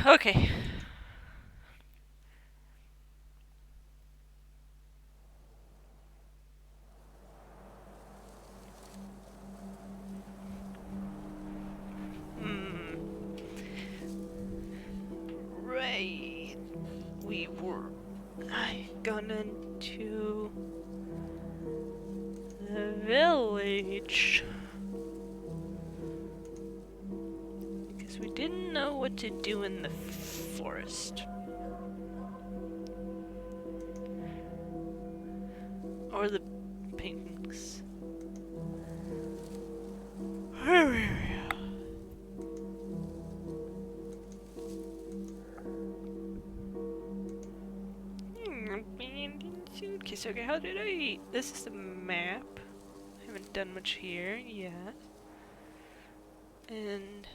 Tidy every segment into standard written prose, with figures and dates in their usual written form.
Okay. Hmm. Right. We were gone into the village because we didn't know what to do in the forest or the paintings. Suitcase. Okay, how did I? This is the map. I haven't done much here yet. And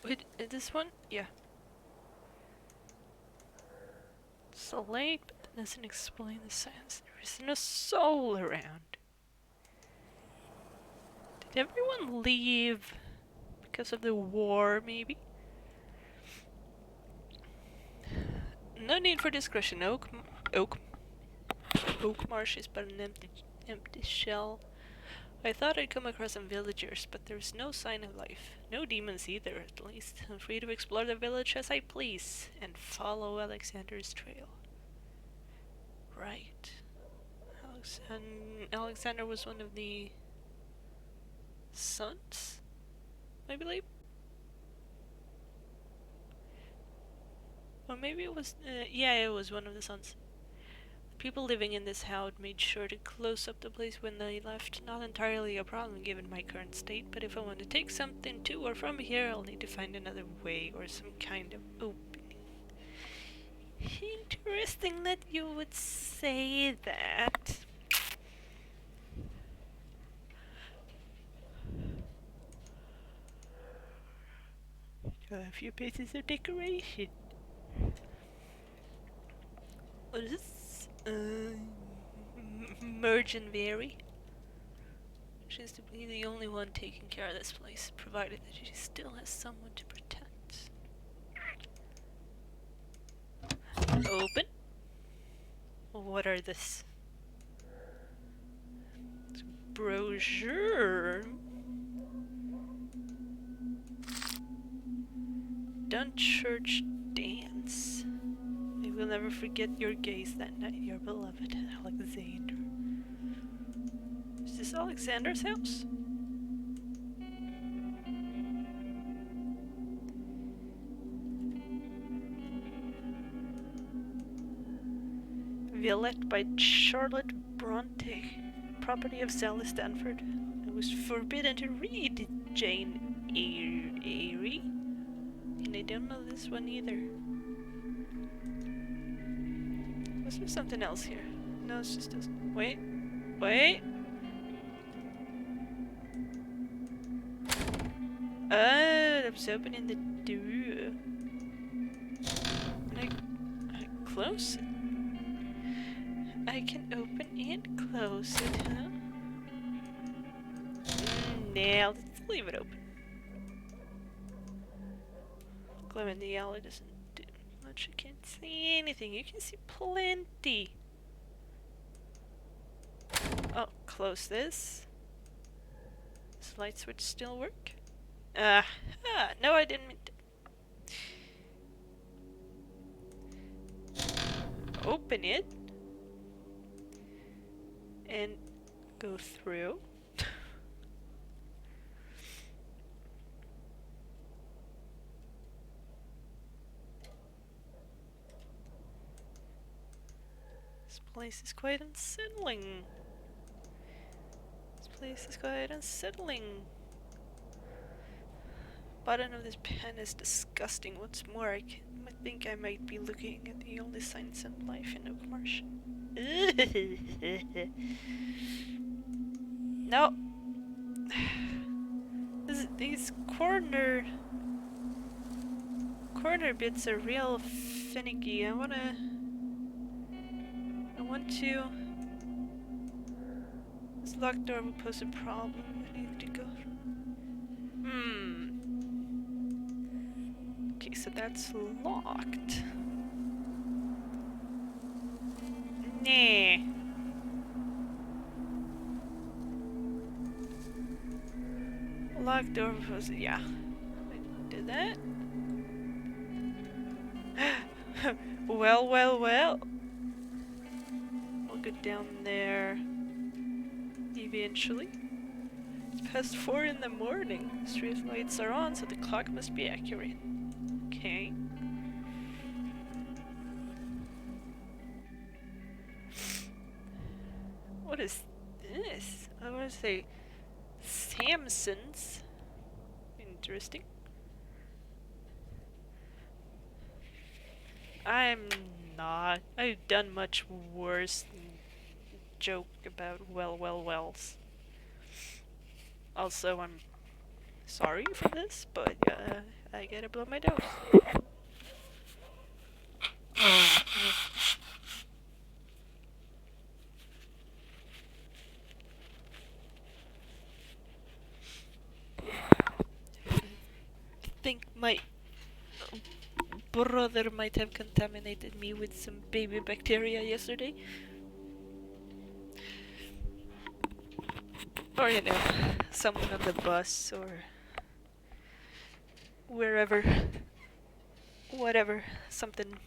wait, this one? Yeah. It's a lake, but that doesn't explain the science. There isn't a soul around. Did everyone leave because of the war, maybe? No need for discretion. Oak Marsh is but an empty shell. I thought I'd come across some villagers, but there's no sign of life. No demons either, at least. I'm free to explore the village as I please, and follow Alexander's trail. Right. Alexander was one of the sons, I believe? Or maybe it was, yeah, it was one of the sons. People living in this house made sure to close up the place when they left. Not entirely a problem given my current state, but if I want to take something to or from here, I'll need to find another way or some kind of opening. Interesting that you would say that. A few pieces of decoration. What is this? Merge and vary. Seems to be the only one taking care of this place, provided that she still has someone to protect. Open. What are this? It's a brochure. Dunchurch dance. I will never forget your gaze that night, your beloved Alexander. Is this Alexander's house? Villette by Charlotte Bronte, property of Sally Stanford. I was forbidden to read Jane Eyre, and I don't know this one either. Was there something else here? No, it's just this. Wait. I was opening the door. I close it. I can open and close it, huh? Now, let's leave it open. Gloom in the alley doesn't do much. You can't see anything. You can see plenty. Oh, close this. Does the light switch still work? No, I didn't mean to. Open it. And go through. This place is quite unsettling. Button of this pen is disgusting. What's more, I think I might be looking at the only signs of life in Oak Marsh. No. These corner bits are real finicky. I want to. This locked door will pose a problem. I need to go. Okay, so that's locked. Nah. Locked door was, yeah. I did that. Well, well, well. I'll go down there eventually. It's past 4 in the morning. Street lights are on, so the clock must be accurate. Okay. What is this? I want to say Samson's. Interesting. I'm not. I've done much worse than joke about wells. Also, I'm sorry for this, but I gotta blow my nose. I think my brother might have contaminated me with some baby bacteria yesterday. Or, you know, someone on the bus or wherever. Whatever. Something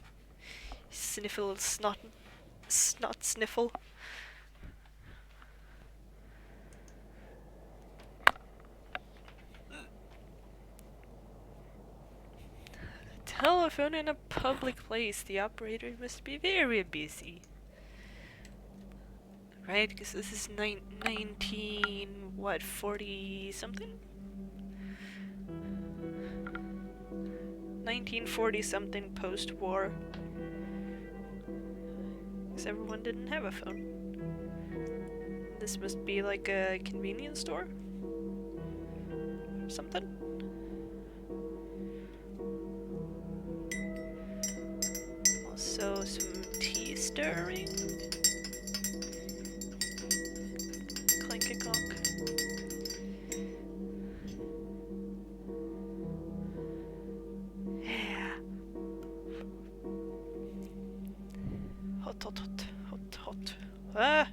sniffle, snot sniffle. Telephone in a public place. The operator must be very busy. Right? Because this is 40 something? 1940 something post-war. Because everyone didn't have a phone. This must be like a convenience store? Or something? Also some tea stirring. Clink-a-clonk. Yeah. Hot. Ah!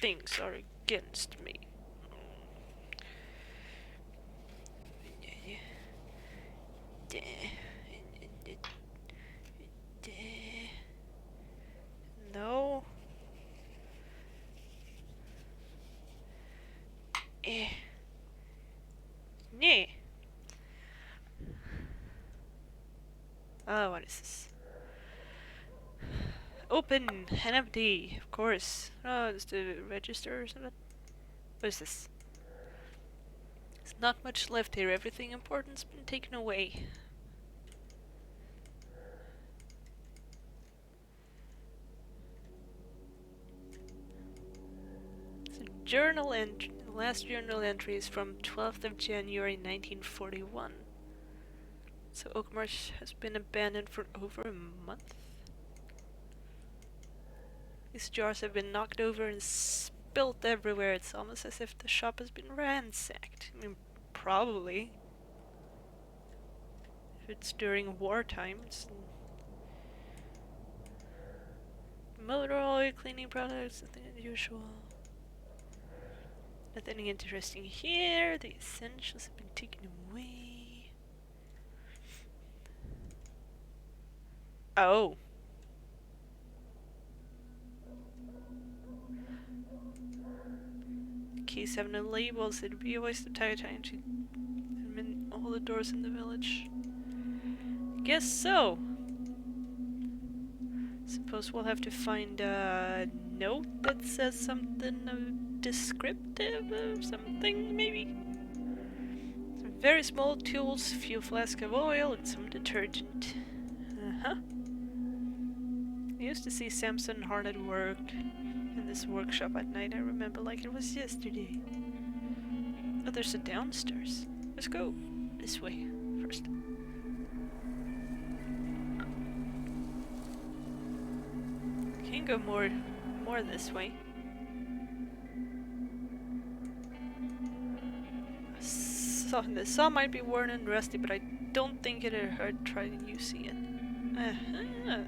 Things are against me. No. Yeah. Oh, what is this? Open and empty, of course. Oh, it's the register or something. What is this? There's not much left here. Everything important's been taken away. So journal entry. Last journal entry is from 12th of January 1941. So Oakmarsh has been abandoned for over a month. These jars have been knocked over and spilt everywhere. It's almost as if the shop has been ransacked. I mean, probably. If it's during wartime, it's motor oil, cleaning products, nothing unusual. Nothing interesting here. The essentials have been taken away. Oh. Keys have no labels. It'd be a waste of time to admit all the doors in the village. Guess so. Suppose we'll have to find a note that says something descriptive of something, maybe? Some very small tools, a few flasks of oil, and some detergent. Uh-huh. I used to see Samson hard at work in this workshop at night. I remember like it was yesterday. Oh, there's a downstairs. Let's go this way first. Can go more this way. The saw might be worn and rusty, but I don't think it'd hurt trying using it. Uh-huh.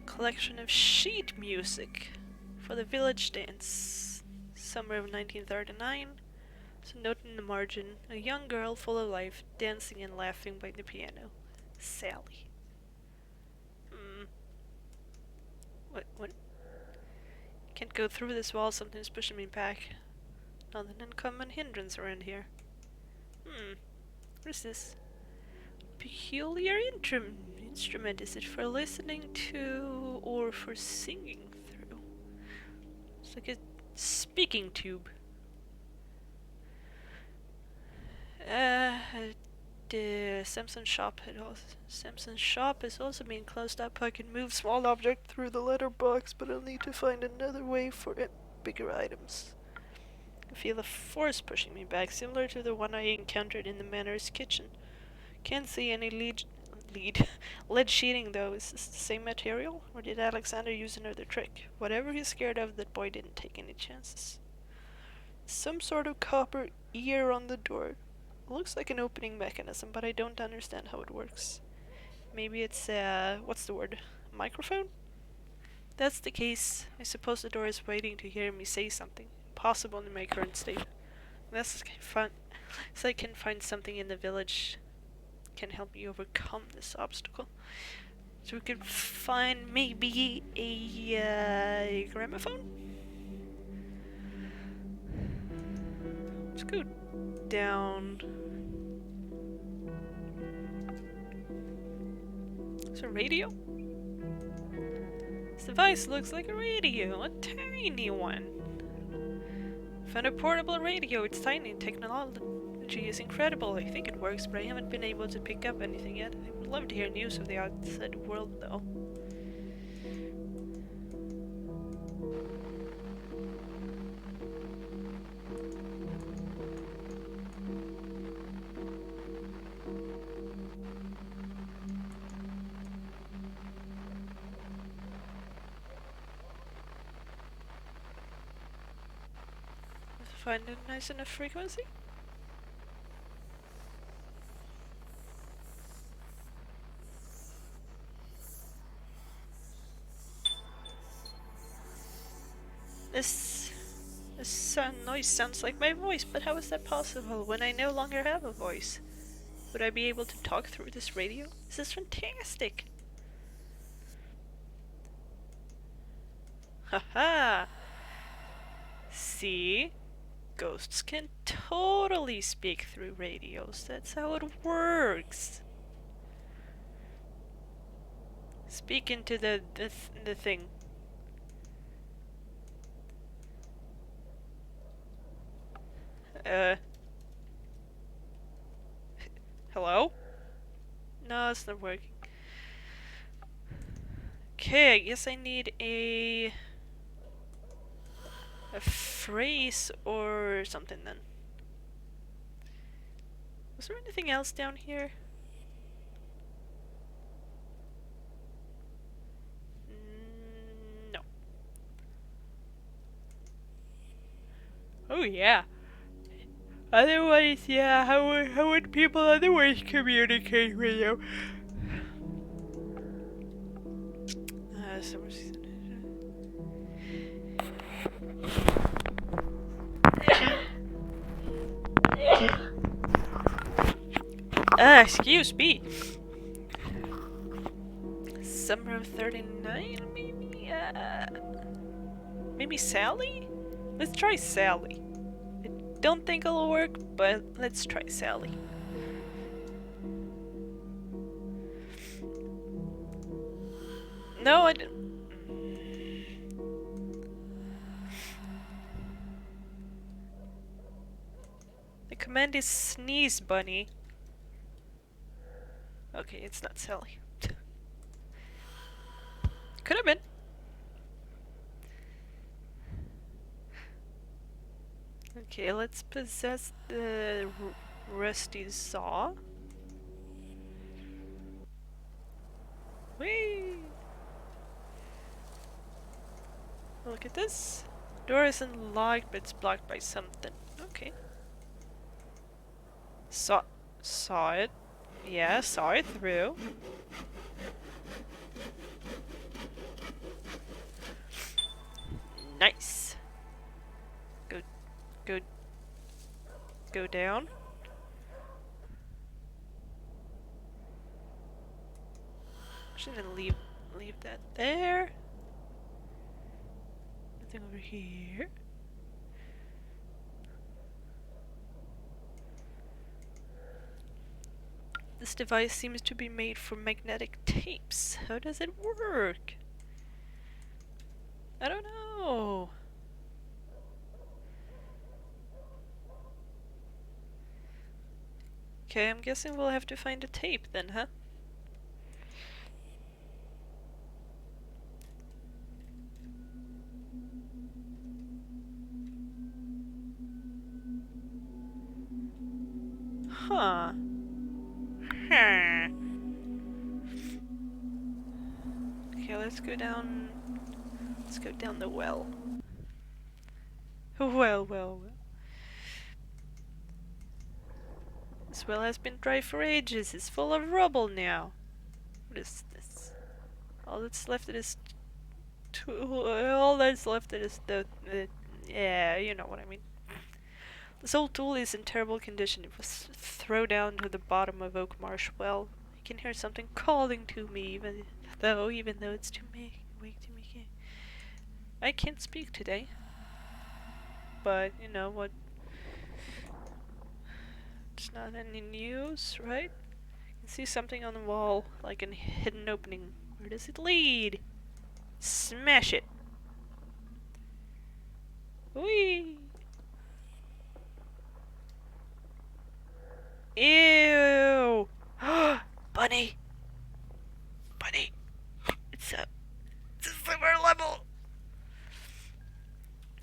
Collection of sheet music for the village dance. Summer of 1939. So note in the margin, a young girl full of life, dancing and laughing by the piano. Sally. What? Can't go through this wall, something's pushing me back. Not an uncommon hindrance around here. What is this? Peculiar instrument. Is it for listening to or for singing through? It's like a speaking tube. The Samson's shop is also being closed up. I can move small object through the letterbox, but I'll need to find another way for it. Bigger items. I feel a force pushing me back, similar to the one I encountered in the manor's kitchen. Can't see any lead sheeting though. Is this the same material? Or did Alexander use another trick? Whatever he's scared of, that boy didn't take any chances. Some sort of copper ear on the door. Looks like an opening mechanism, but I don't understand how it works. Maybe it's what's the word? Microphone? If that's the case, I suppose the door is waiting to hear me say something. Impossible in my current state. Unless I can find something in the village can help me overcome this obstacle. So we could find maybe a gramophone? Let's go down. Is it a radio? This device looks like a radio, a tiny one. Found a portable radio. It's tiny. Technology is incredible. I think it works, but I haven't been able to pick up anything yet. I would love to hear news of the outside world, though. Find a nice enough frequency? This noise sounds like my voice, but how is that possible when I no longer have a voice? Would I be able to talk through this radio? This is fantastic! Haha! See? Ghosts can totally speak through radios. That's how it works. Speak into the thing. Hello? No, it's not working. Okay, I guess I need a phrase or something then. Was there anything else down here? No. Oh yeah. Otherwise, yeah, how would people otherwise communicate with you? Excuse me. Summer of 39, maybe? Maybe Sally? Let's try Sally. I don't think it'll work, but let's try Sally. No, I didn't. The command is sneeze, bunny. Okay, it's not Sally. Could have been. Okay, let's possess the rusty saw. Whee! Look at this. Door isn't locked, but it's blocked by something. Okay. Saw it. Yeah, saw it through. Nice. Go, go, go down. Actually, gonna leave that there. Nothing over here. This device seems to be made from magnetic tapes. How does it work? I don't know. Okay, I'm guessing we'll have to find a tape then, huh? Huh. Huh. Okay, let's go down. Let's go down the well. Well. This well has been dry for ages. It's full of rubble now. What is this? All that's left is all that's left is the yeah, you know what I mean. This old tool is in terrible condition. It was thrown down to the bottom of Oak Marsh Well. I can hear something calling to me, even though it's too wake to me. I can't speak today, but you know what? It's not any news, right? I see something on the wall, like a hidden opening. Where does it lead? Smash it! Whee! Ew! Bunny! Bunny! It's a sewer level!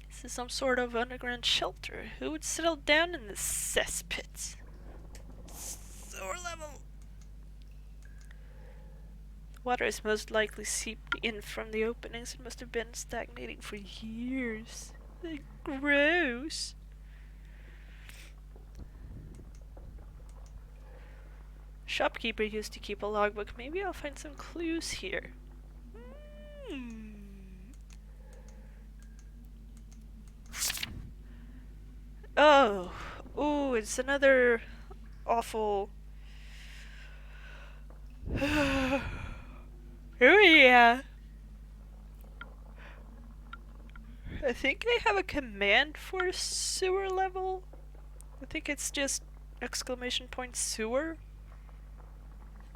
This is some sort of underground shelter. Who would settle down in the cesspits? Sewer level! Water is most likely seeped in from the openings. It must have been stagnating for years. Gross. Shopkeeper used to keep a logbook. Maybe I'll find some clues here. Oh. Ooh, it's another awful... Oh yeah. I think I have a command for sewer level. I think it's just exclamation point sewer.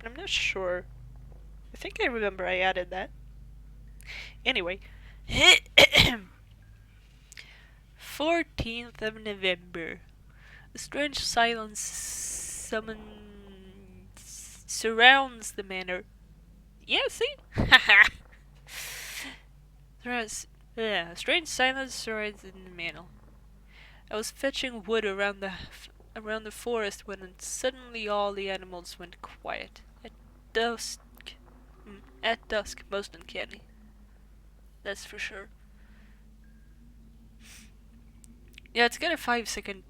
I'm not sure. I think I remember I added that. Anyway. 14th of November. A strange silence surrounds the manor. Yeah, see? A strange silence surrounds the manor. I was fetching wood around the forest when suddenly all the animals went quiet. Dusk, at dusk, most uncanny. That's for sure. Yeah, it's got a 5-second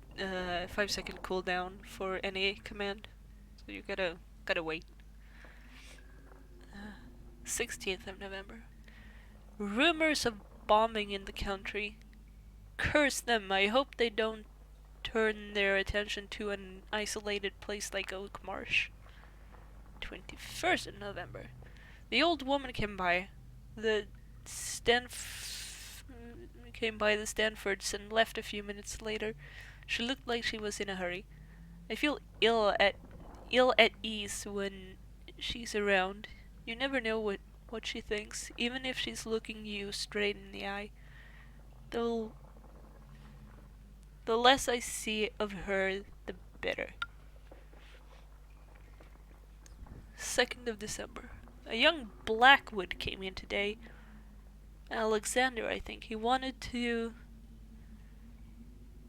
cooldown for any command, so you gotta wait. 16th of November. Rumors of bombing in the country. Curse them! I hope they don't turn their attention to an isolated place like Oak Marsh. 21st of November. The old woman came by the Stanfords and left a few minutes later. She looked like she was in a hurry. I feel ill at ease when she's around. You never know what she thinks, even if she's looking you straight in the eye. The less I see of her, the better. 2nd of December. A young Blackwood came in today. Alexander, I think. He wanted to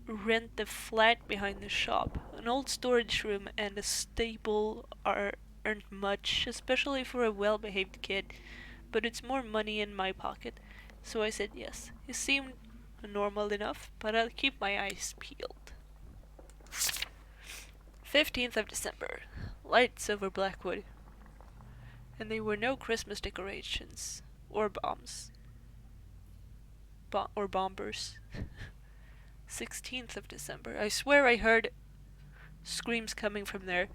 rent the flat behind the shop. An old storage room and a stable aren't much, especially for a well-behaved kid, but it's more money in my pocket, so I said yes. He seemed normal enough, but I'll keep my eyes peeled. 15th of December. Lights over Blackwood. And there were no Christmas decorations. Or bombs. Or bombers. 16th of December. I swear I heard screams coming from there.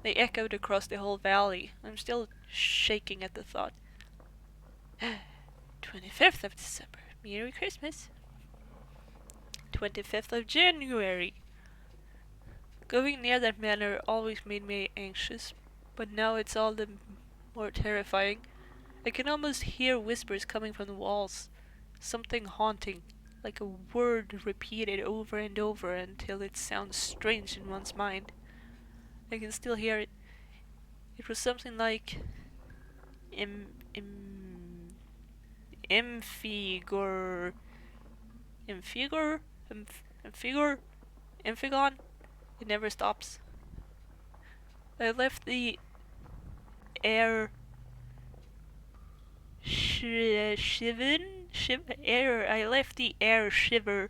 They echoed across the whole valley. I'm still shaking at the thought. 25th of December. Merry Christmas. 25th of January. Going near that manor always made me anxious, but now it's all the more terrifying. I can almost hear whispers coming from the walls. Something haunting, like a word repeated over and over until it sounds strange in one's mind. I can still hear it. It was something like Im Amphigor Amphigor Amphigor Amphigon. It never stops. I left the air I left the air shiver.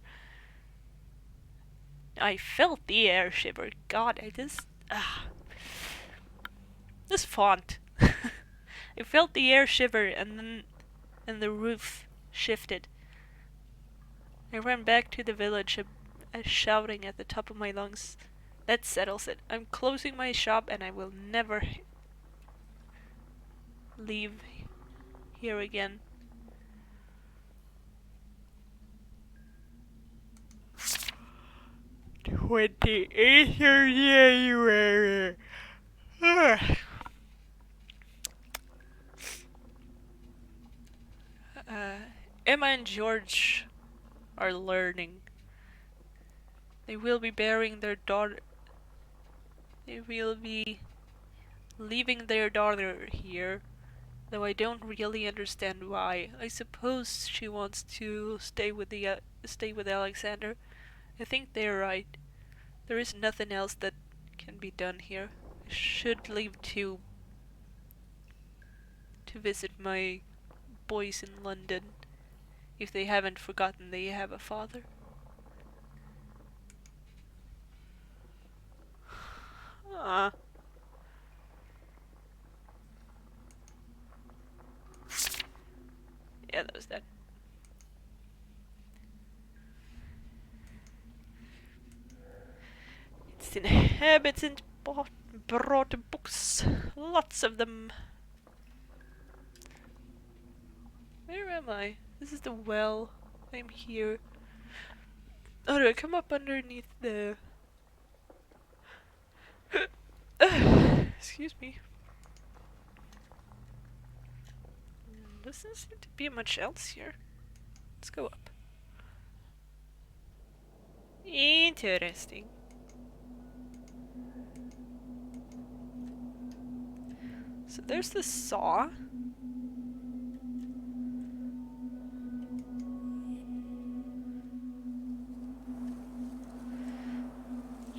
I felt the air shiver. God, I just this font. I felt the air shiver, and the roof shifted. I ran back to the village, shouting at the top of my lungs. That settles it. I'm closing my shop, and I will never leave here again. "28th of January. Emma and George are learning. They will be burying their daughter. They will be leaving their daughter here, though I don't really understand why. I suppose she wants to stay with Alexander. I think they're right. There is nothing else that can be done here. I should leave to visit my boys in London, if they haven't forgotten they have a father." Yeah, that was that. Its inhabitants brought books, lots of them. Where am I? This is the well. I'm here. Oh, do I come up underneath the... Excuse me. Doesn't seem to be much else here. Let's go up. Interesting. So there's the saw.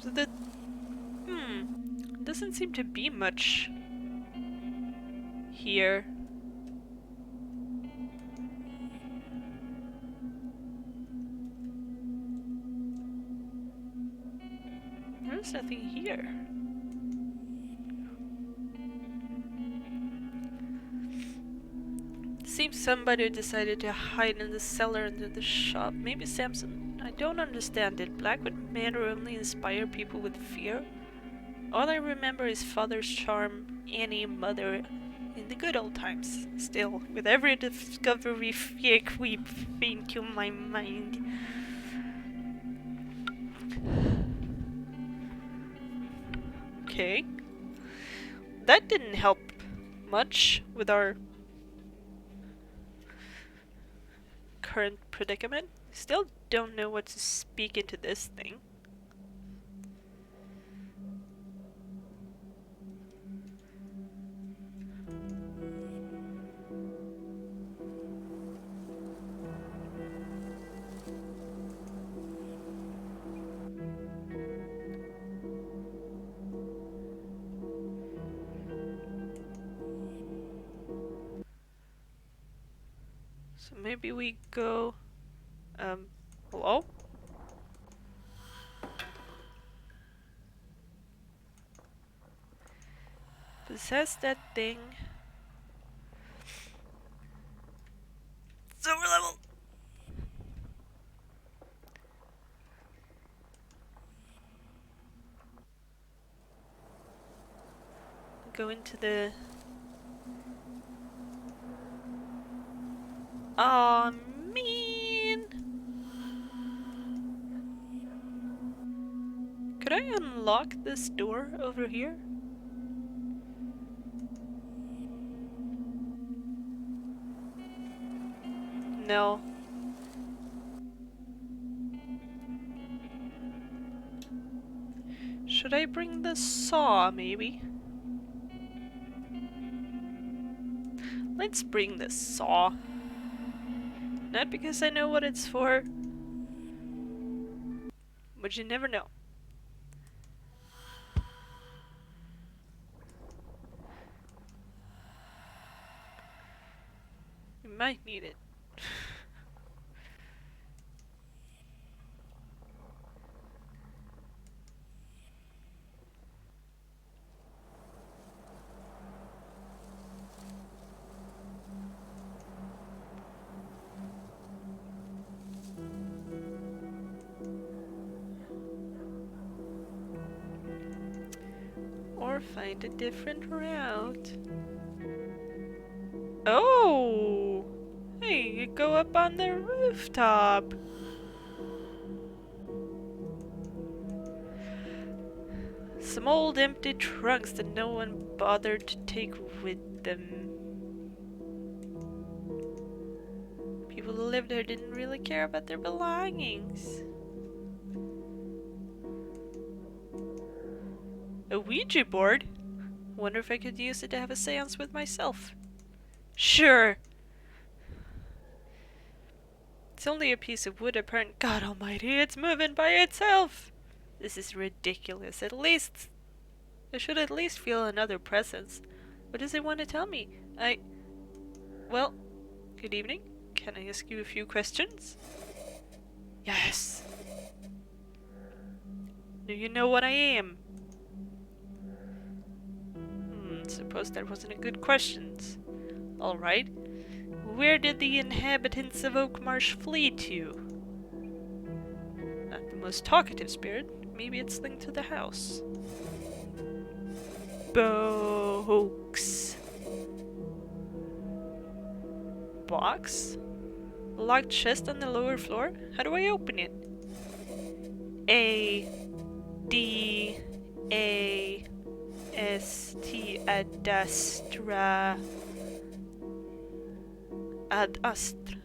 So the... Doesn't seem to be much here. There's nothing here. Seems somebody decided to hide in the cellar under the shop. Maybe Samson. I don't understand it. Blackwood Manor only inspire people with fear. All I remember is father's charm, Annie, mother, in the good old times. Still, with every discovery, fear creeps into my mind. Okay. That didn't help much with our current predicament. Still don't know what to speak into this thing. So maybe we go Hello? Possess that thing. It's over level. Go into the... Aw, man! Could I unlock this door over here? No. Should I bring the saw, maybe? Let's bring the saw. Not because I know what it's for, but you never know. You might need it. Or find a different route. Oh! Hey, you go up on the rooftop. Some old empty trunks that no one bothered to take with them. People who lived there didn't really care about their belongings. A Ouija board? Wonder if I could use it to have a seance with myself. Sure! It's only a piece of wood apparent. God almighty, it's moving by itself! This is ridiculous. At least... I should at least feel another presence. What does it want to tell me? Well, good evening. Can I ask you a few questions? Yes! Do you know what I am? Suppose that wasn't a good question. Alright. Where did the inhabitants of Oakmarsh flee to? Not the most talkative spirit. Maybe it's linked to the house. Box. Box? A locked chest on the lower floor? How do I open it? A D A S T ad astra ad astra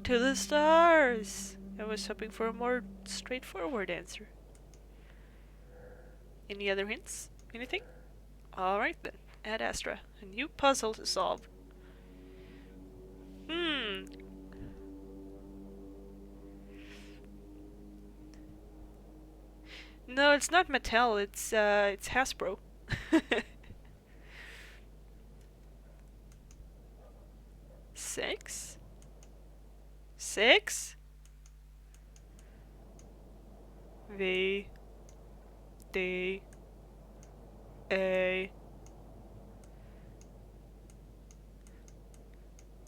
to the stars. I was hoping for a more straightforward answer. Any other hints? Anything? Alright then. Ad astra. A new puzzle to solve. No, it's not Mattel, it's Hasbro. 6? 6? V D A.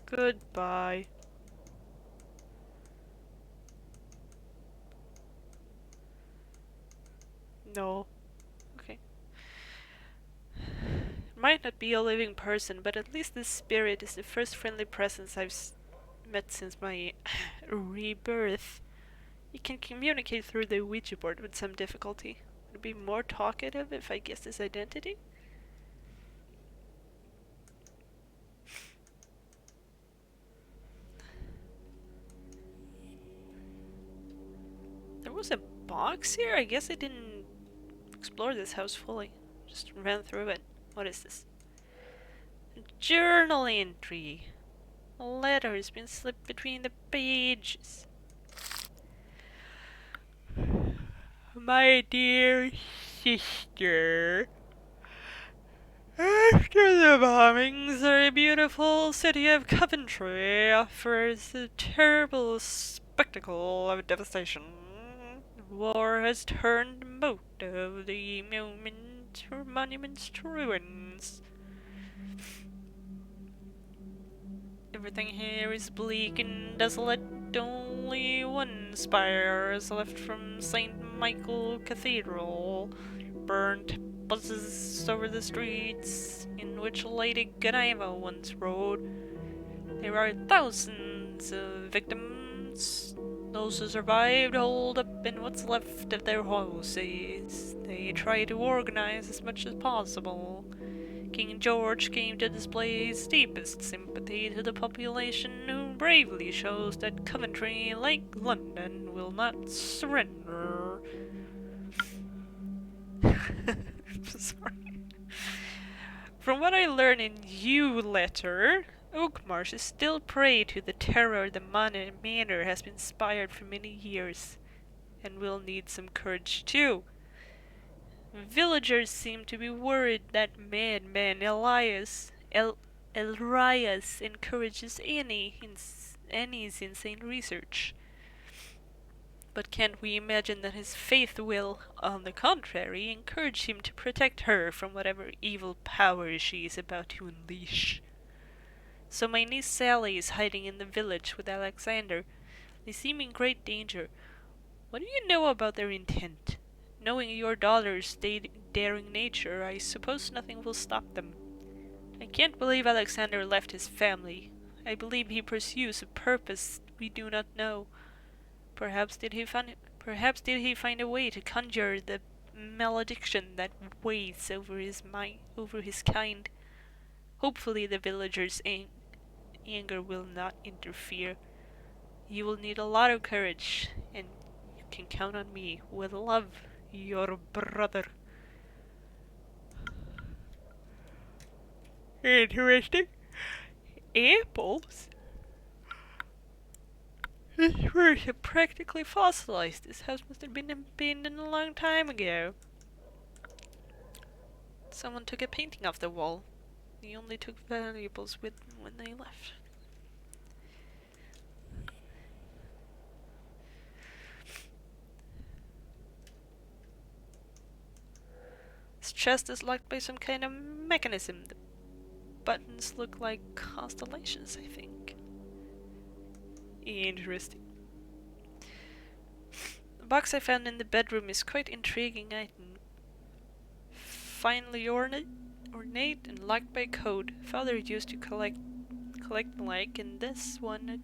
Goodbye. No. Okay. Might not be a living person, but at least this spirit is the first friendly presence I've met since my rebirth. You can communicate through the Ouija board with some difficulty. Would it be more talkative if I guessed his identity? There was a box here? I guess I didn't explore this house fully. Just ran through it. What is this? A journal entry. A letter has been slipped between the pages. My dear sister, after the bombings, our beautiful city of Coventry offers a terrible spectacle of devastation. War has turned most of the monuments to ruins. Everything here is bleak and desolate. Only one spire is left from St. Michael Cathedral. Burnt buzzes over the streets in which Lady Godiva once rode. There are thousands of victims. Those who survived hold up in what's left of their houses. They try to organize as much as possible. King George came to display his deepest sympathy to the population, who bravely shows that Coventry, like London, will not surrender. Sorry. From what I learn in you letter, Oakmarsh is still prey to the terror the manor has been inspired for many years, and will need some courage too. Villagers seem to be worried that madman Elias encourages Annie's insane research. But can't we imagine that his faith will, on the contrary, encourage him to protect her from whatever evil power she is about to unleash? So my niece Sally is hiding in the village with Alexander. They seem in great danger. What do you know about their intent? Knowing your daughter's daring nature, I suppose nothing will stop them. I can't believe Alexander left his family. I believe he pursues a purpose we do not know. Perhaps did he find a way to conjure the malediction that weighs over his kind. Hopefully the villagers' anger will not interfere. You will need a lot of courage, and you can count on me. With love, your brother. Interesting. Apples? This fruit is practically fossilized. This house must have been abandoned a long time ago. Someone took a painting off the wall. They only took valuables with them when they left. This chest is locked by some kind of mechanism. The buttons look like constellations, I think. Interesting. The box I found in the bedroom is quite intriguing item. Finely ornate and locked by code. Father used to collect like, and this one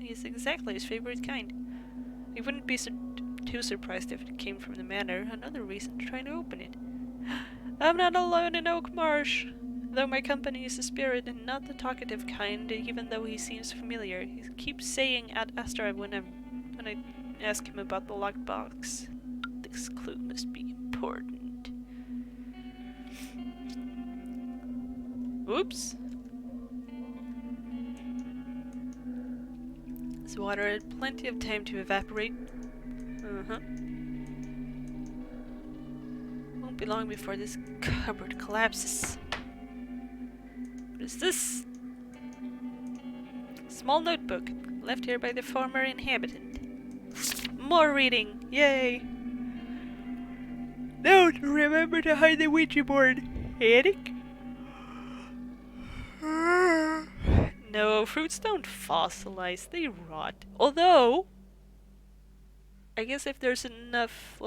is exactly his favorite kind. I wouldn't be too surprised if it came from the manor. Another reason to try to open it. I'm not alone in Oakmarsh, though my company is a spirit and not the talkative kind, even though he seems familiar. He keeps saying Ad Astra when I ask him about the locked box. This clue must be important. Oops. This water had plenty of time to evaporate. Won't be long before this cupboard collapses. What is this? Small notebook, left here by the former inhabitant. More reading! Yay! Note, remember to hide the Ouija board. Attic? No, fruits don't fossilize, they rot. Although, I guess if there's enough,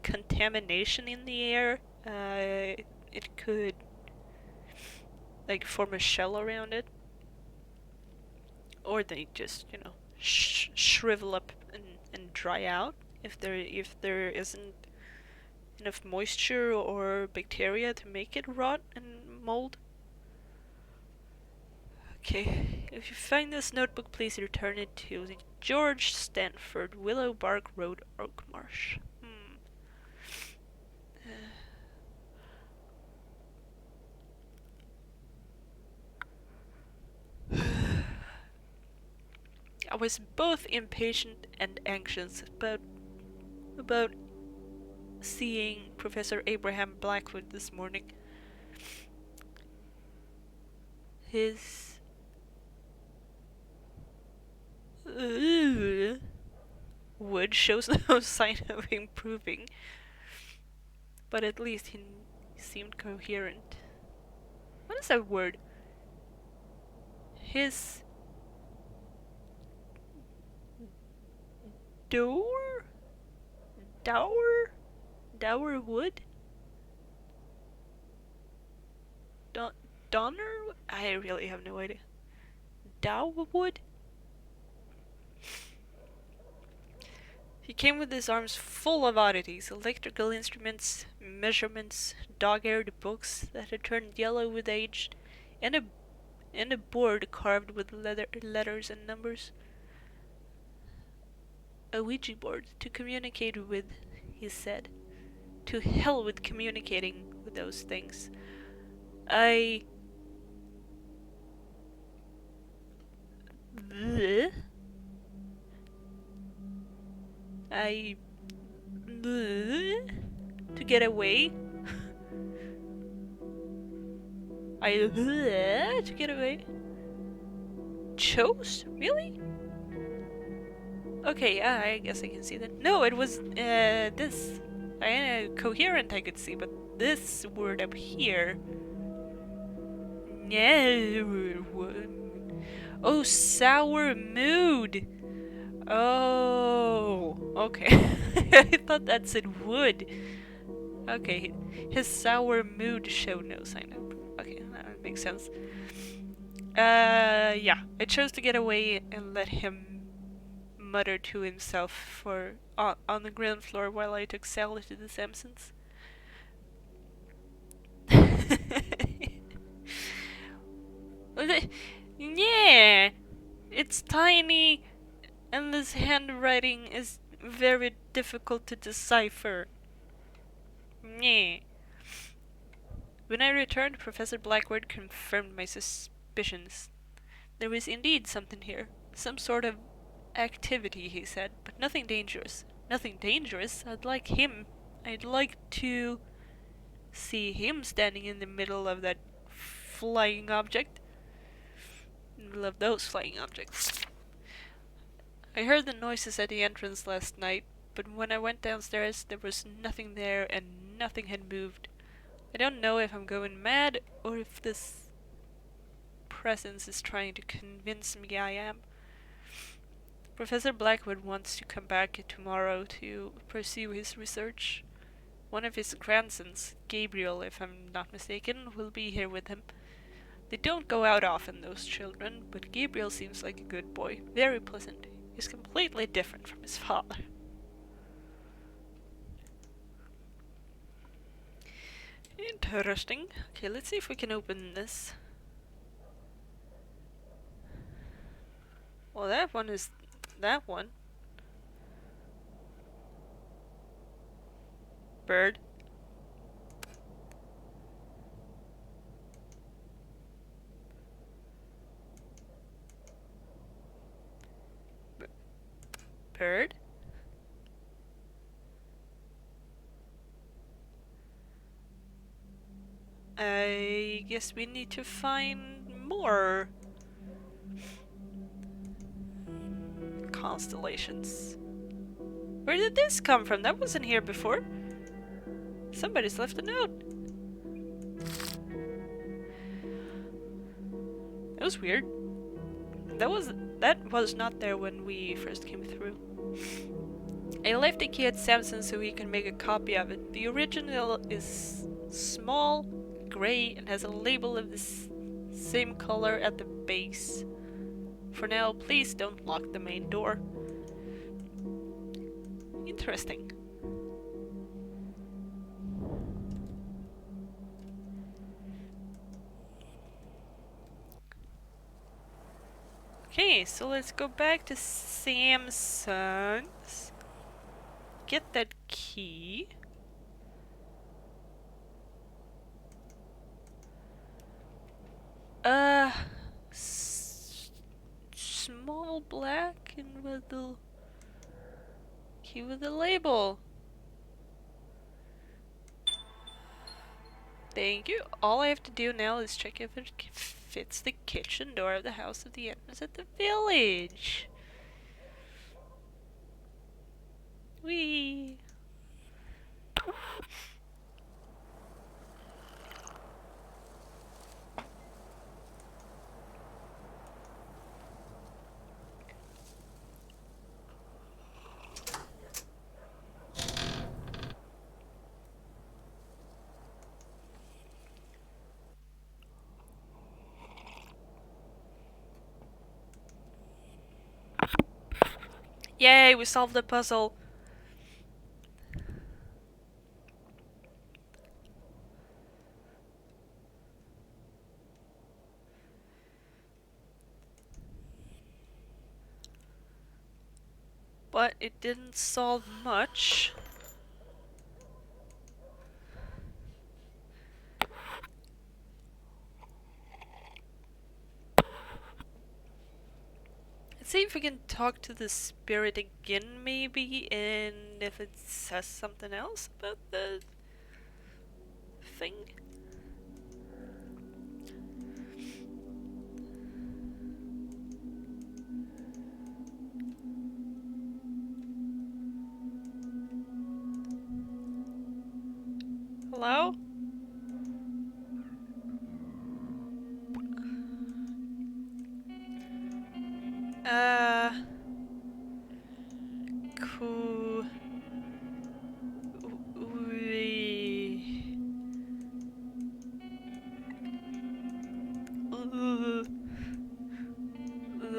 contamination in the air, it could, form a shell around it. Or they just, shrivel up and dry out if there isn't enough moisture or bacteria to make it rot and mold. Okay, if you find this notebook, please return it to the George Stanford, Willow Bark Road, Oakmarsh. I was both impatient and anxious about seeing Professor Abraham Blackwood this morning. His mood shows no sign of improving, but at least he seemed coherent. What is that word? His door? Dower? Dower wood? Donner? I really have no idea. Dower wood? He came with his arms full of oddities, electrical instruments, measurements, dog-eared books that had turned yellow with age, and a board carved with letters and numbers. A Ouija board to communicate with, he said. To hell with communicating with those things. I... Bleh. I... Bleh. To get away. To get away. Chose? Really? Okay, yeah, I guess I can see that. No, it was, this. Coherent I could see, but this word up here... No. Oh, sour mood. Oh, okay. I thought that said wood. Okay, his sour mood showed no sign of... Okay, that makes sense. Yeah. I chose to get away and let him mutter to himself on the ground floor while I took Sally to the Simpsons. Yeah, it's tiny, and this handwriting is very difficult to decipher. Yeah. When I returned, Professor Blackwood confirmed my suspicions. There was indeed something here. Some sort of activity, he said, but nothing dangerous. Nothing dangerous? I'd like to see him standing in the middle of that flying object. Love those flying objects. I heard the noises at the entrance last night, but when I went downstairs there was nothing there and nothing had moved. I don't know if I'm going mad or if this presence is trying to convince me I am. Professor Blackwood wants to come back tomorrow to pursue his research. One of his grandsons, Gabriel if I'm not mistaken, will be here with him. They don't go out often, those children, but Gabriel seems like a good boy, very pleasant. He's completely different from his father. Interesting. Okay, let's see if we can open this. Well, that one is that one. Bird. Bird. I guess we need to find more constellations. Where did this come from? That wasn't here before. Somebody's left a note. That was weird. That was not there when we first came through. I left the key at Samson so he can make a copy of it. The original is small, gray, and has a label of the same color at the base. For now, please don't lock the main door. Interesting. Okay, so let's go back to Samsung's. Get that key. Small black and with the key with the label. Thank you. All I have to do now is check if it fits the kitchen door of the house at the entrance at the village. Whee! Yay, we solved the puzzle! But it didn't solve much. Let's see if we can talk to the spirit again, maybe, and if it says something else about the thing. Hello? Cool.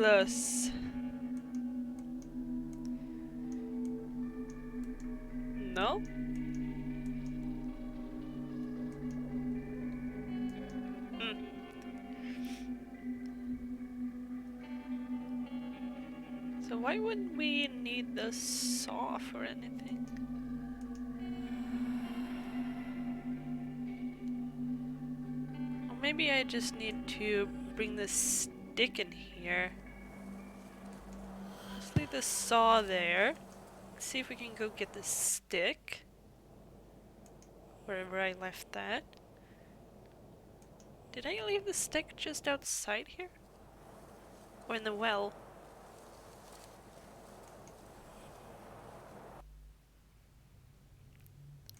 Thus. No? Hmm. So why wouldn't we need the saw for anything? Or maybe I just need to bring the stick in here. Let's leave the saw there. Let's see if we can go get the stick. Wherever I left that. Did I leave the stick just outside here? Or in the well?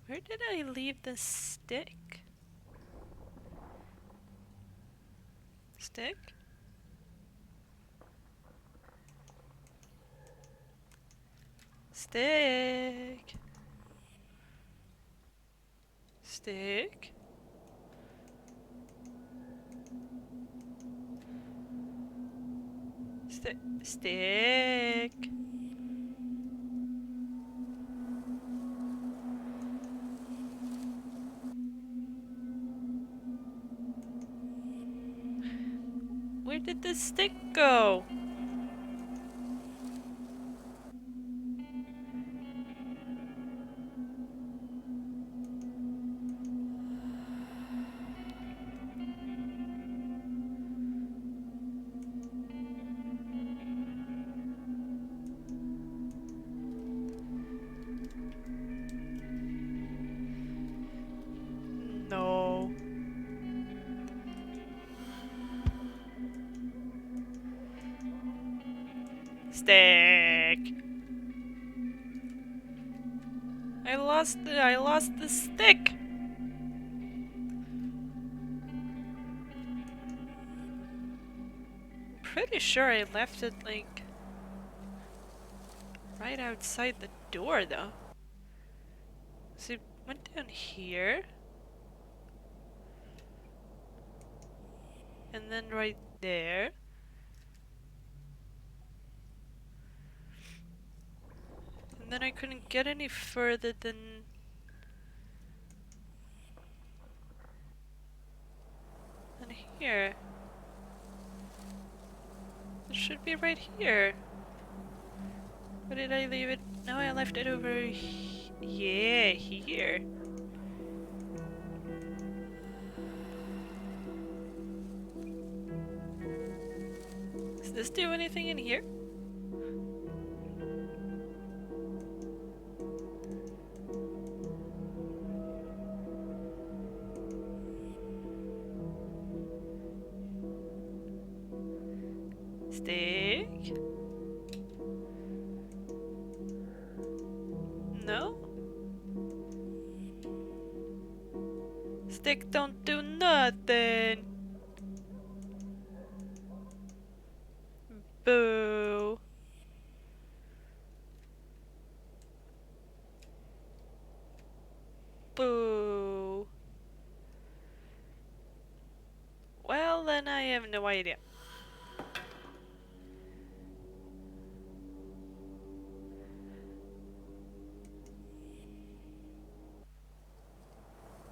Where did I leave the stick? Stick? Stick. Stick. Stick. Where did the stick go? No. Stick. I lost the stick. Pretty sure I left it like right outside the door though. So it went down here. And then right there. And then I couldn't get any further than here. It should be right here. Where did I leave it? No, I left it over yeah, here. Does this do anything in here? Stick. No? Stick don't do nothing. Boo. Boo. Well, then I have no idea.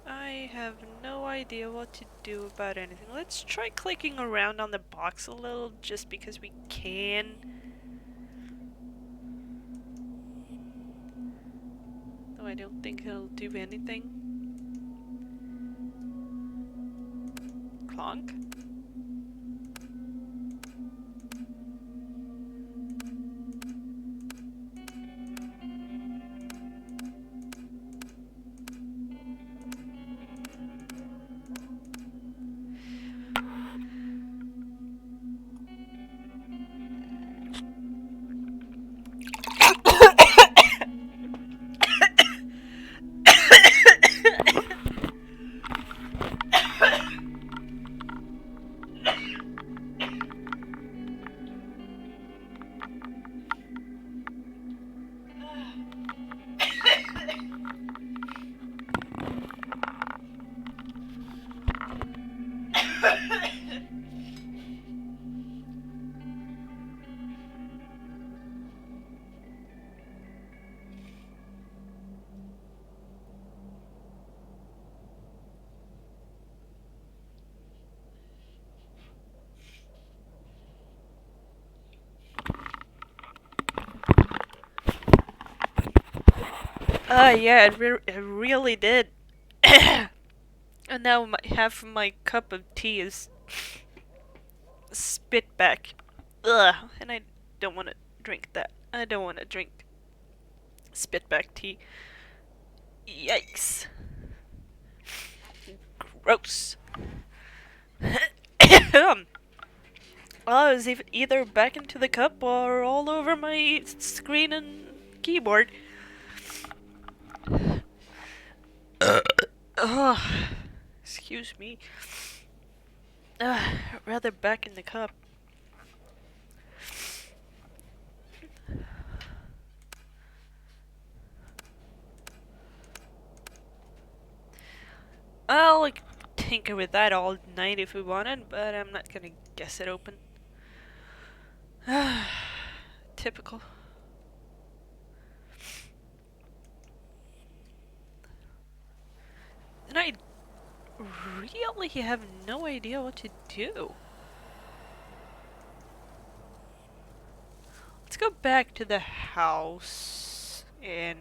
I have no idea what to do about anything. Let's try clicking around on the box a little, just because we can. Though I don't think it'll do anything. Clonk. Yeah, it really did. And now half of my cup of tea is spit back. Ugh, and I don't want to drink that. I don't want to drink spit back tea. Yikes. Gross. Well, it was either back into the cup or all over my screen and keyboard. Ugh. Excuse me. Rather back in the cup. I'll like tinker with that all night if we wanted, but I'm not gonna guess it open. Typical. And I really have no idea what to do. Let's go back to the house and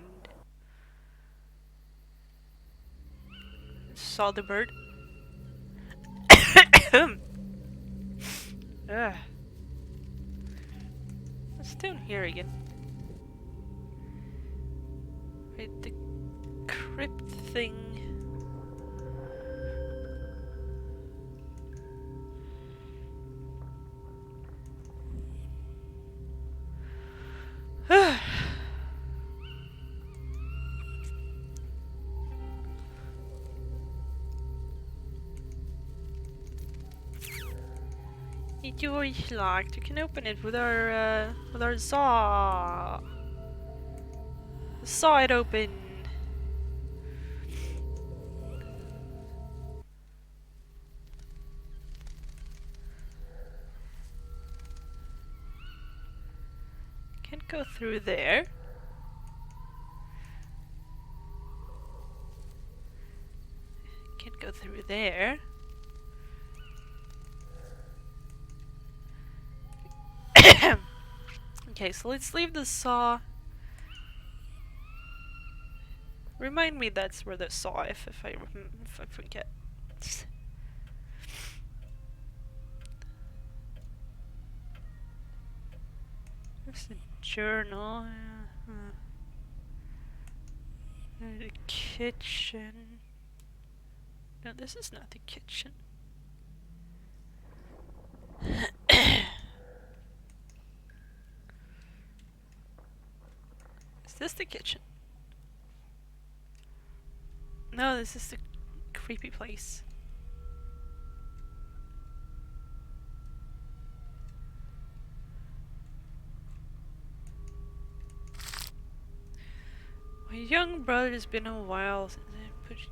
saw the bird. What's down here again? Right, the crypt thing. The door is locked. You can open it with our saw. Saw it open. Can't go through there. Can't go through there. Okay, so let's leave the saw. Remind me that's where the saw if I forget. There's the journal. The kitchen. No, this is not the kitchen. Is this the kitchen? No, this is the creepy place. My young brother, it's been a while since I put you.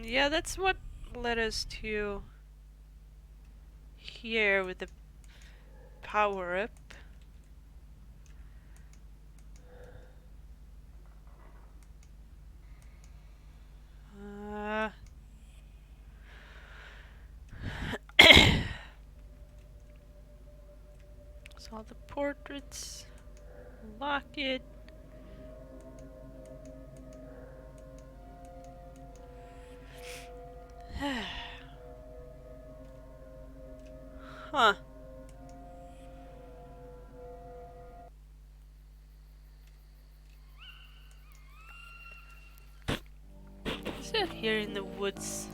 Yeah, that's what led us to here with the power up. Uh, saw the portraits. Lock it. Huh. What's out here in the woods?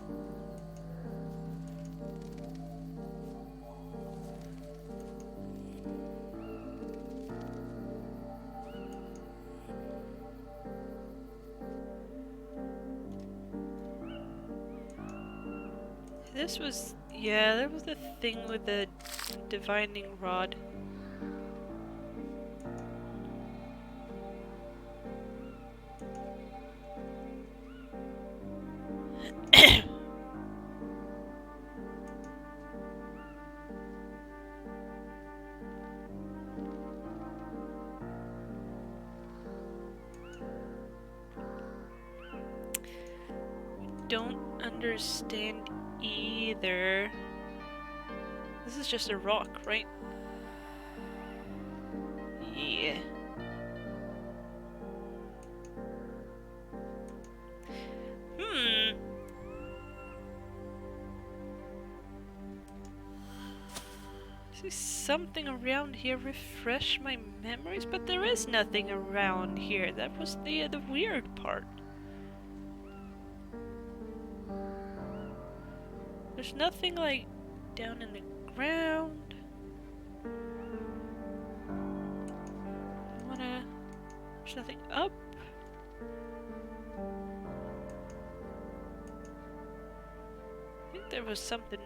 This was, yeah, there was the thing with the divining rod. Don't understand either. This is just a rock, right? Yeah. Is something around here refresh my memories? But there is nothing around here. That was the weird part. There's nothing like down in the ground. There's nothing up. I think there was something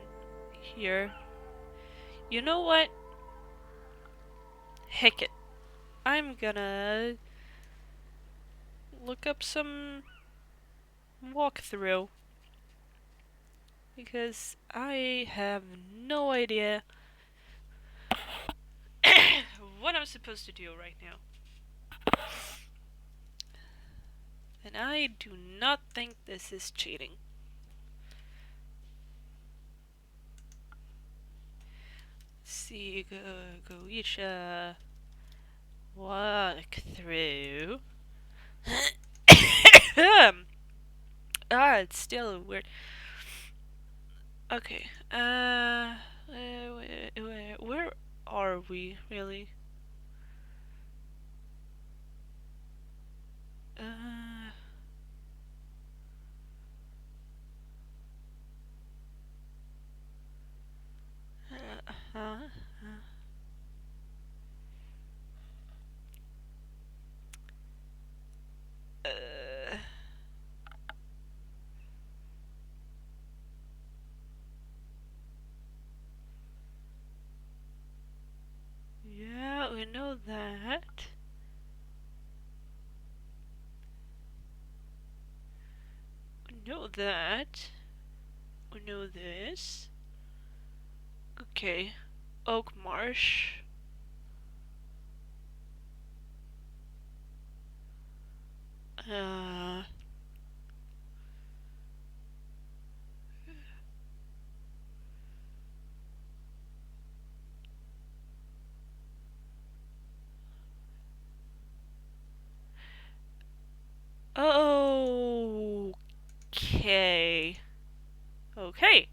here. You know what? Heck it. I'm gonna look up some walkthrough. Because I have no idea what I'm supposed to do right now. And I do not think this is cheating. Let's see, Goetia walkthrough. It's still weird. Okay, where are we, really? Uh, uh, uh, yeah, we know that. We know that. We know this. Okay. Oak Marsh. Uh... Okay. Okay.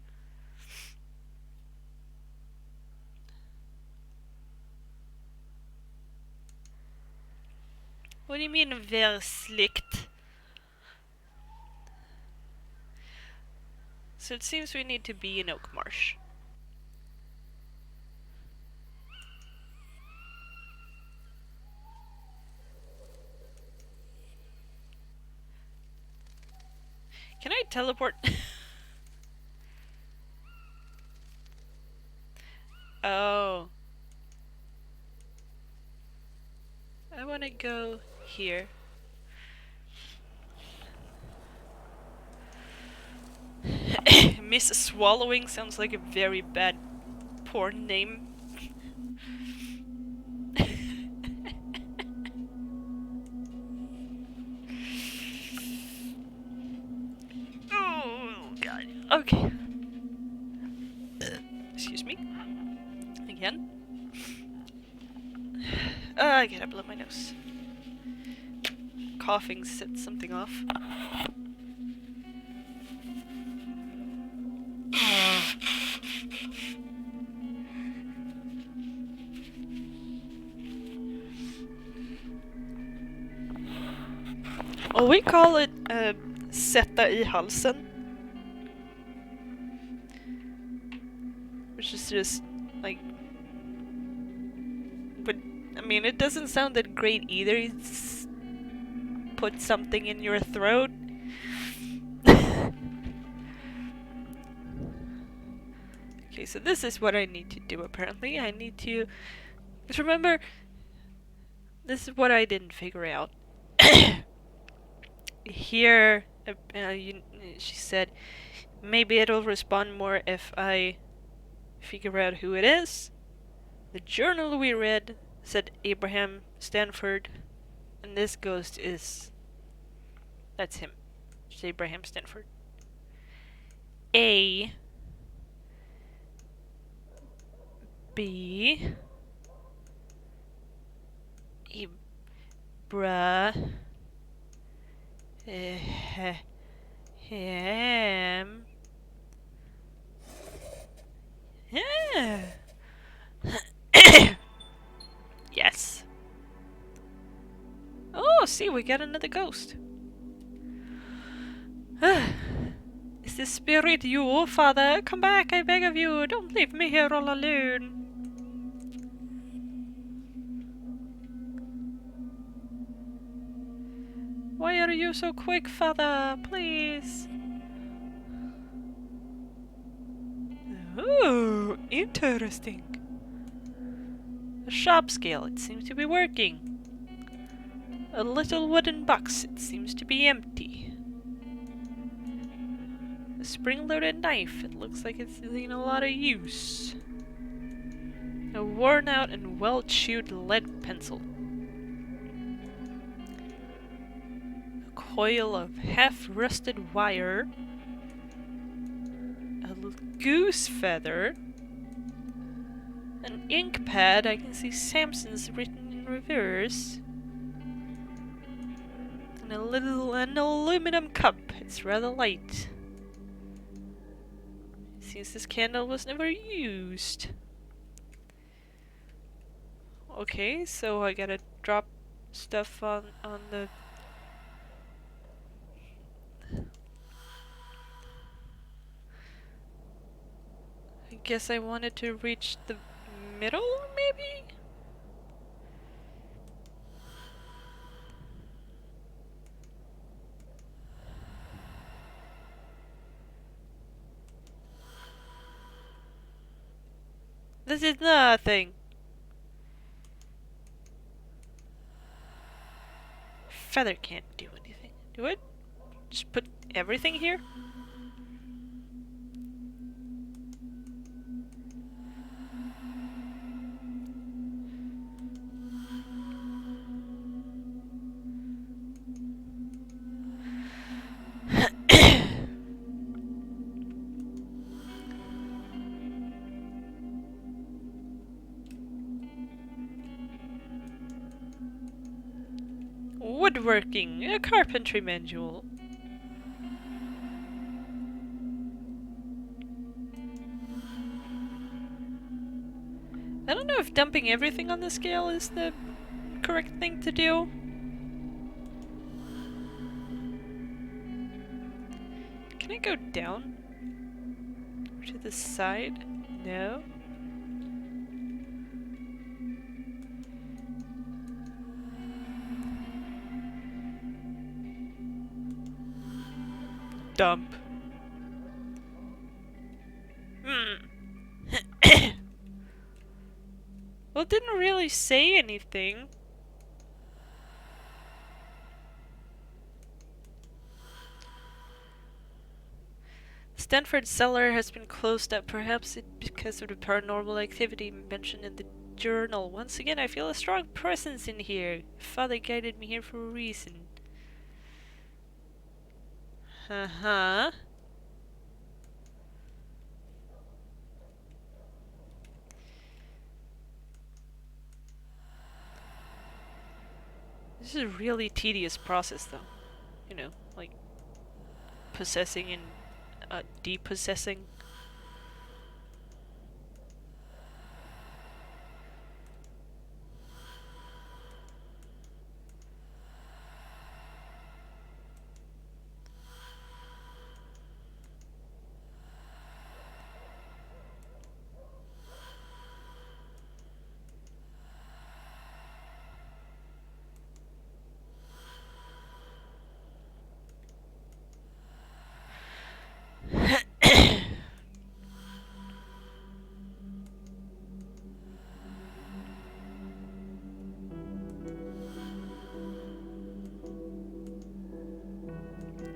What do you mean verslikt? So it seems we need to be in Oak Marsh. Can I teleport? Oh. I wanna go here. Miss Swallowing sounds like a very bad porn name. Oh god. Okay. Excuse me. Again. I gotta blow my nose. Coughing sets something off. Oh, we call it sätta I halsen. Which is just like, but I mean, it doesn't sound that great either. It's put something in your throat. Okay, so this is what I need to do apparently. I need to... Just remember, this is what I didn't figure out. Here, she said, maybe it'll respond more if I figure out who it is. The journal we read said Abraham Stanford, and this ghost is... That's him. It's Abraham Stanford. A... B... Ibra... Him... Yeah. Yes. Oh, see, we got another ghost. Is this spirit you, Father? Come back, I beg of you. Don't leave me here all alone. Why are you so quick, Father? Please. Oh, interesting. A sharp scale, it seems to be working. A little wooden box, it seems to be empty. A spring-loaded knife, it looks like it's in a lot of use. A worn-out and well-chewed lead pencil. A coil of half-rusted wire. A goose feather. An ink pad, I can see Samson's written in reverse. And an aluminum cup, it's rather light. Seems this candle was never used. Okay, so I gotta drop stuff on the... I guess I wanted to reach the middle, maybe? This is nothing. Feather can't do anything. Do it? Just put everything here? Woodworking, a carpentry manual. I don't know if dumping everything on the scale is the correct thing to do. Can I go down? Or to the side? No. dump. Hmm. Well, it didn't really say anything. Stanford cellar has been closed up, perhaps because of the paranormal activity mentioned in the journal. Once again, I feel a strong presence in here. Father guided me here for a reason. Uh-huh. This is a really tedious process, though. You know, like possessing and depossessing.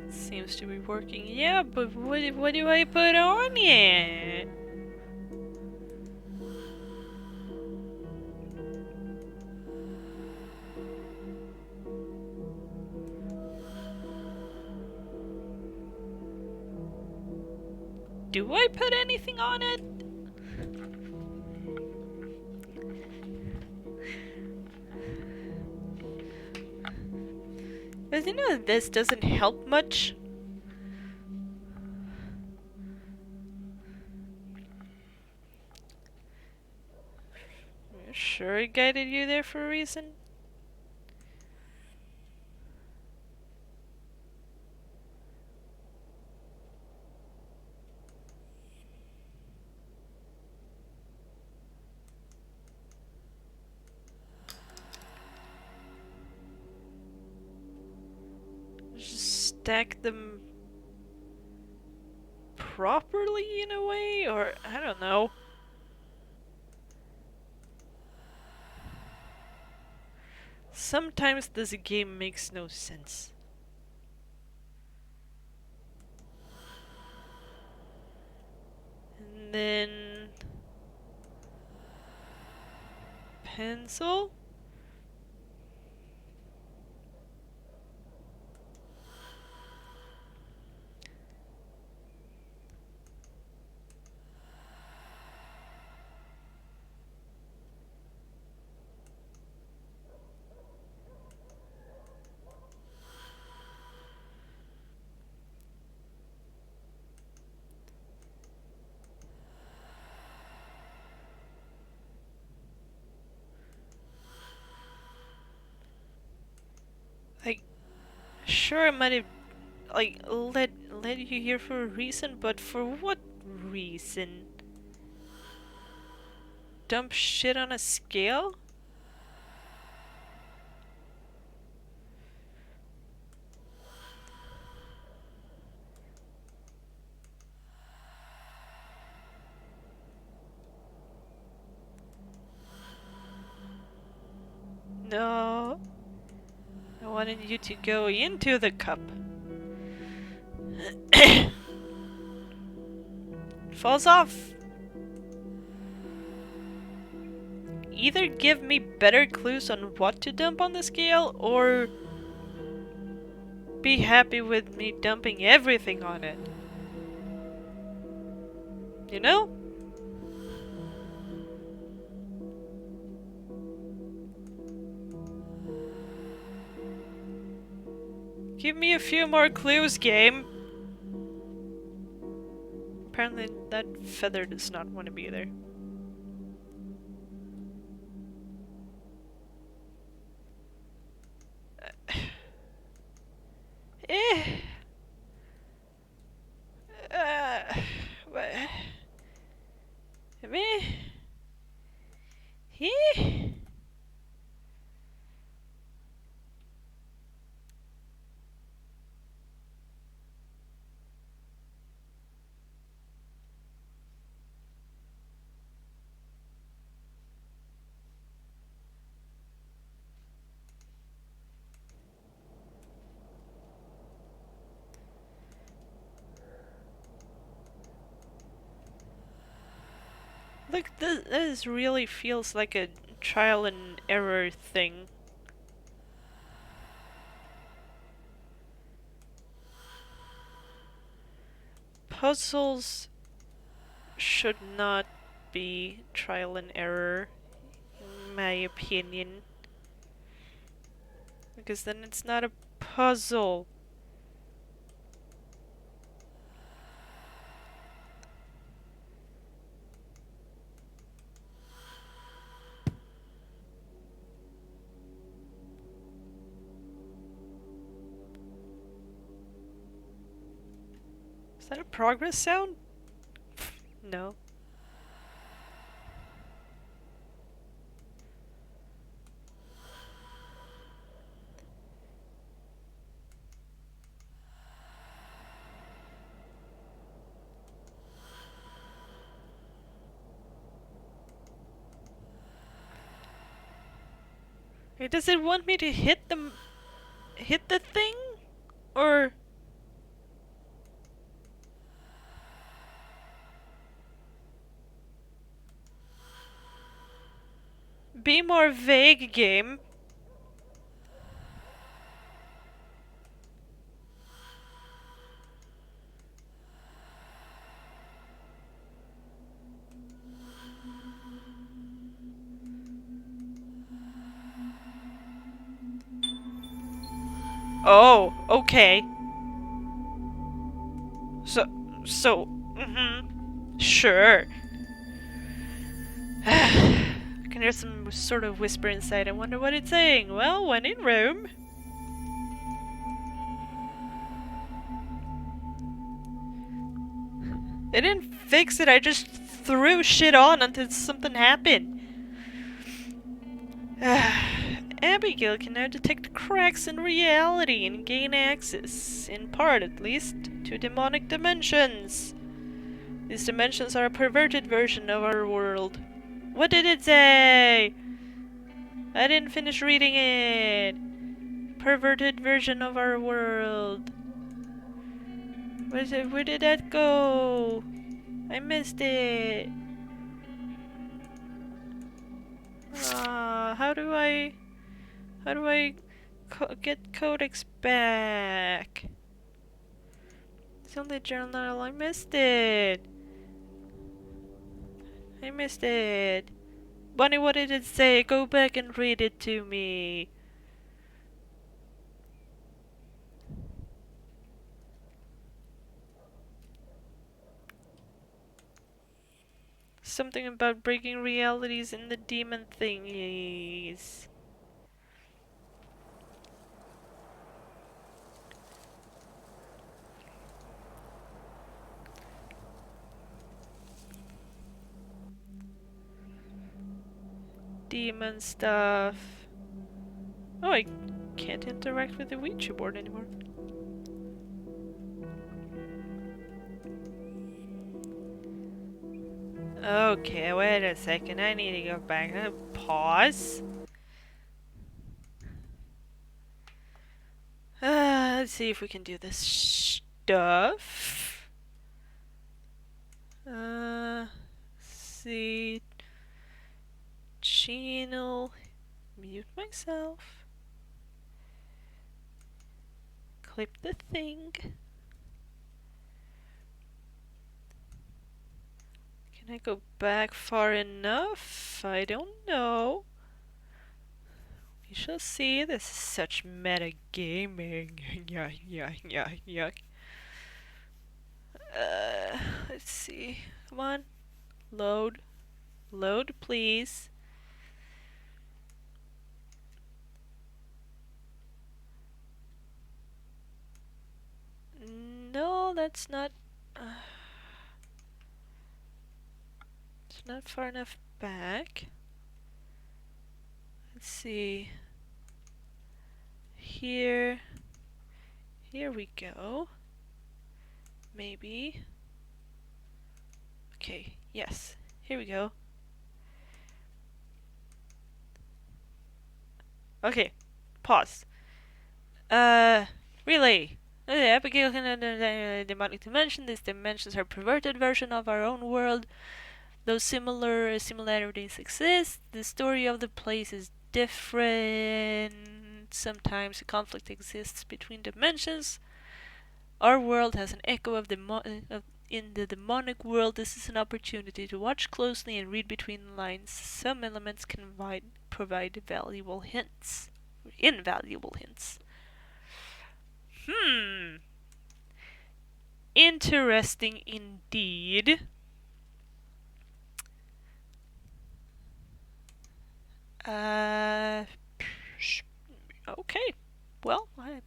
Seems to be working. Yeah, but what do I put on it? Do I put anything on it? Because you know this doesn't help much. Sure it guided you there for a reason? Just stack them properly in a way? Or, I don't know. Sometimes this game makes no sense. And then... pencil? Like, sure I might have, like, led you here for a reason, but for what reason? Dump shit on a scale? No. I wanted you to go into the cup. Falls off. Either give me better clues on what to dump on the scale, or be happy with me dumping everything on it. You know? Give me a few more clues, game. Apparently that feather does not want to be there. Eh. What? Meh. Eh. Look, this really feels like a trial and error thing. Puzzles should not be trial and error, in my opinion. Because then it's not a puzzle. Is that a progress sound? No. Hey, does it want me to hit the thing? Or be more vague, game? Oh, okay. Sure. I can hear some sort of whisper inside. I wonder what it's saying. Well, when in Rome. I didn't fix it, I just threw shit on until something happened. Abigail can now detect cracks in reality and gain access, in part at least, to demonic dimensions. These dimensions are a perverted version of our world. What did it say? I didn't finish reading it. Perverted version of our world. Where did that go? I missed it. How do I get Codex back? It's only a journal. I missed it. I missed it. Bunny, what did it say? Go back and read it to me. Something about breaking realities in the demon thingies. Demon stuff. Oh, I can't interact with the Ouija board anymore. Okay, wait a second. I need to go back. Pause. Let's see if we can do this stuff. See. Channel. Mute myself. Clip the thing. Can I go back far enough? I don't know. We shall see. This is such meta gaming. Yuck. Let's see. Come on. Load. Load, please. No, that's not... it's not far enough back. Let's see. Here. Here we go. Maybe. Okay, yes. Here we go. Okay, pause. Relay. Abigail can demonic dimension. These dimensions are a perverted version of our own world. Though similarities exist, the story of the place is different. Sometimes a conflict exists between dimensions. Our world has an echo of in the demonic world. This is an opportunity to watch closely and read between the lines. Some elements can provide valuable hints. Invaluable hints. Interesting indeed. Uh, okay. Well, I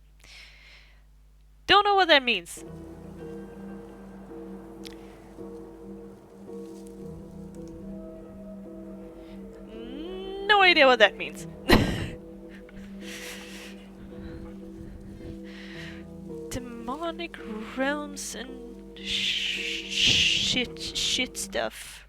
don't know what that means. No idea what that means. Demonic realms and shit stuff.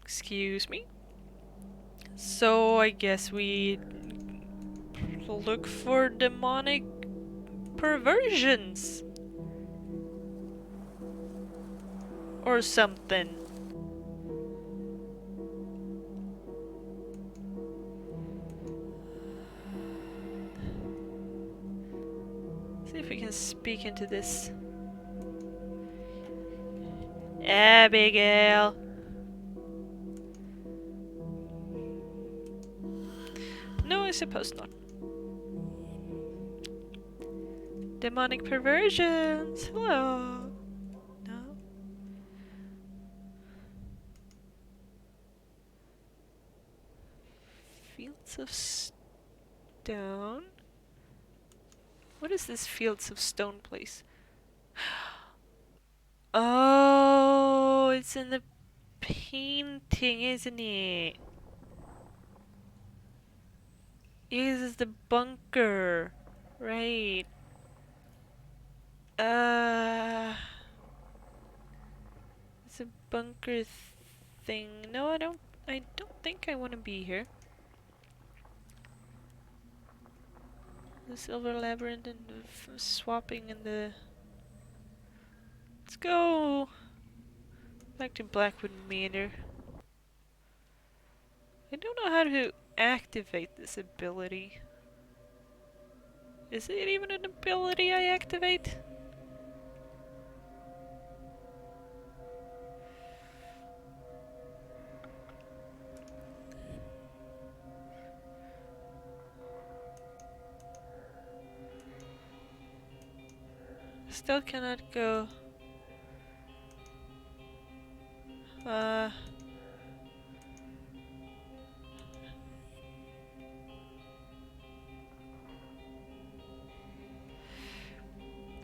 Excuse me. So I guess we look for demonic perversions or something. See if we can speak into this. Abigail. No, I suppose not. Demonic perversions. Hello. No. Fields of stone. What is this Fields of Stone place? Oh, it's in the painting, isn't it? This is the bunker. Right. It's a bunker thing. No, I don't think I want to be here. The silver labyrinth and the swapping and the... Let's go back to Blackwood Manor. I don't know how to activate this ability. Is it even an ability I activate? Still cannot go.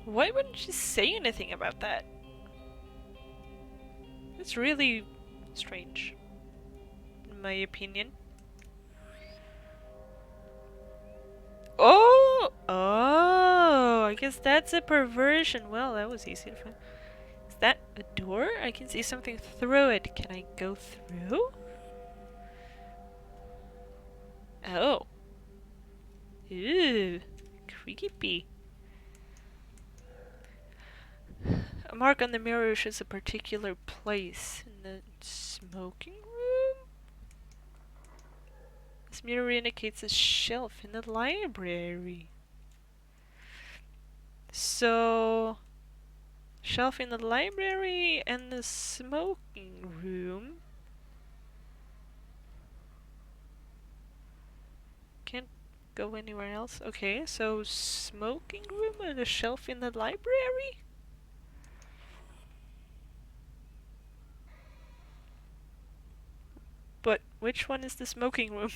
Why wouldn't you say anything about that? It's really strange, in my opinion. Oh! Oh! I guess that's a perversion. Well, that was easy to find. Is that a door? I can see something through it. Can I go through? Oh. Ew. Creepy. A mark on the mirror shows a particular place. In the smoking room? This mirror indicates a shelf in the library. So... Shelf in the library and the smoking room. Can't go anywhere else. Okay, so smoking room and a shelf in the library? But which one is the smoking room?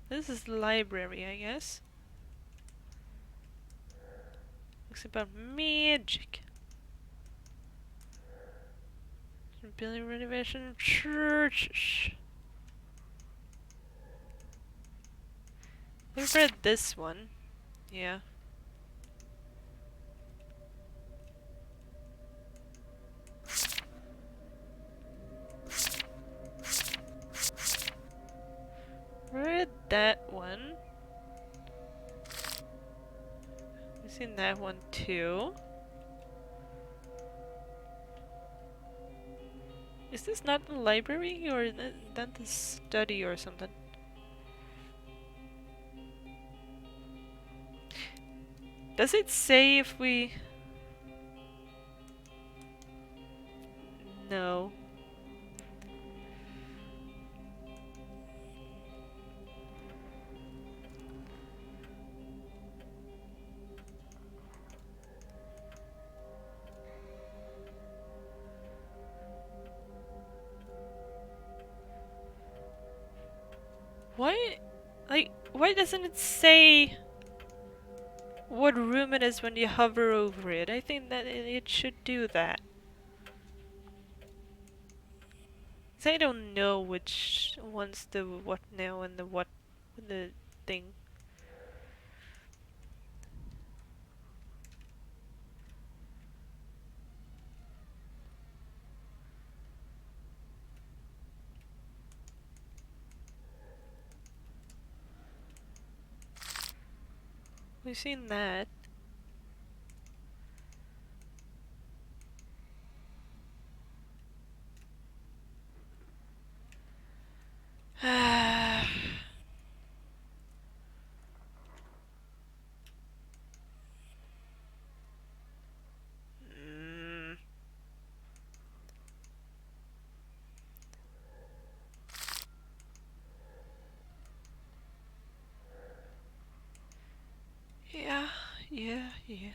This is the library, I guess. Looks about magic. Building renovation churches. We've read this one. Yeah. that one. We've seen that one too. Is this not the library or that the study or something? Does it say if we... No. Why? Like, why doesn't it say what room it is when you hover over it? I think that it should do that. 'Cause I don't know which one's the what now and the what the thing. We've seen that. Mm, yeah, yeah.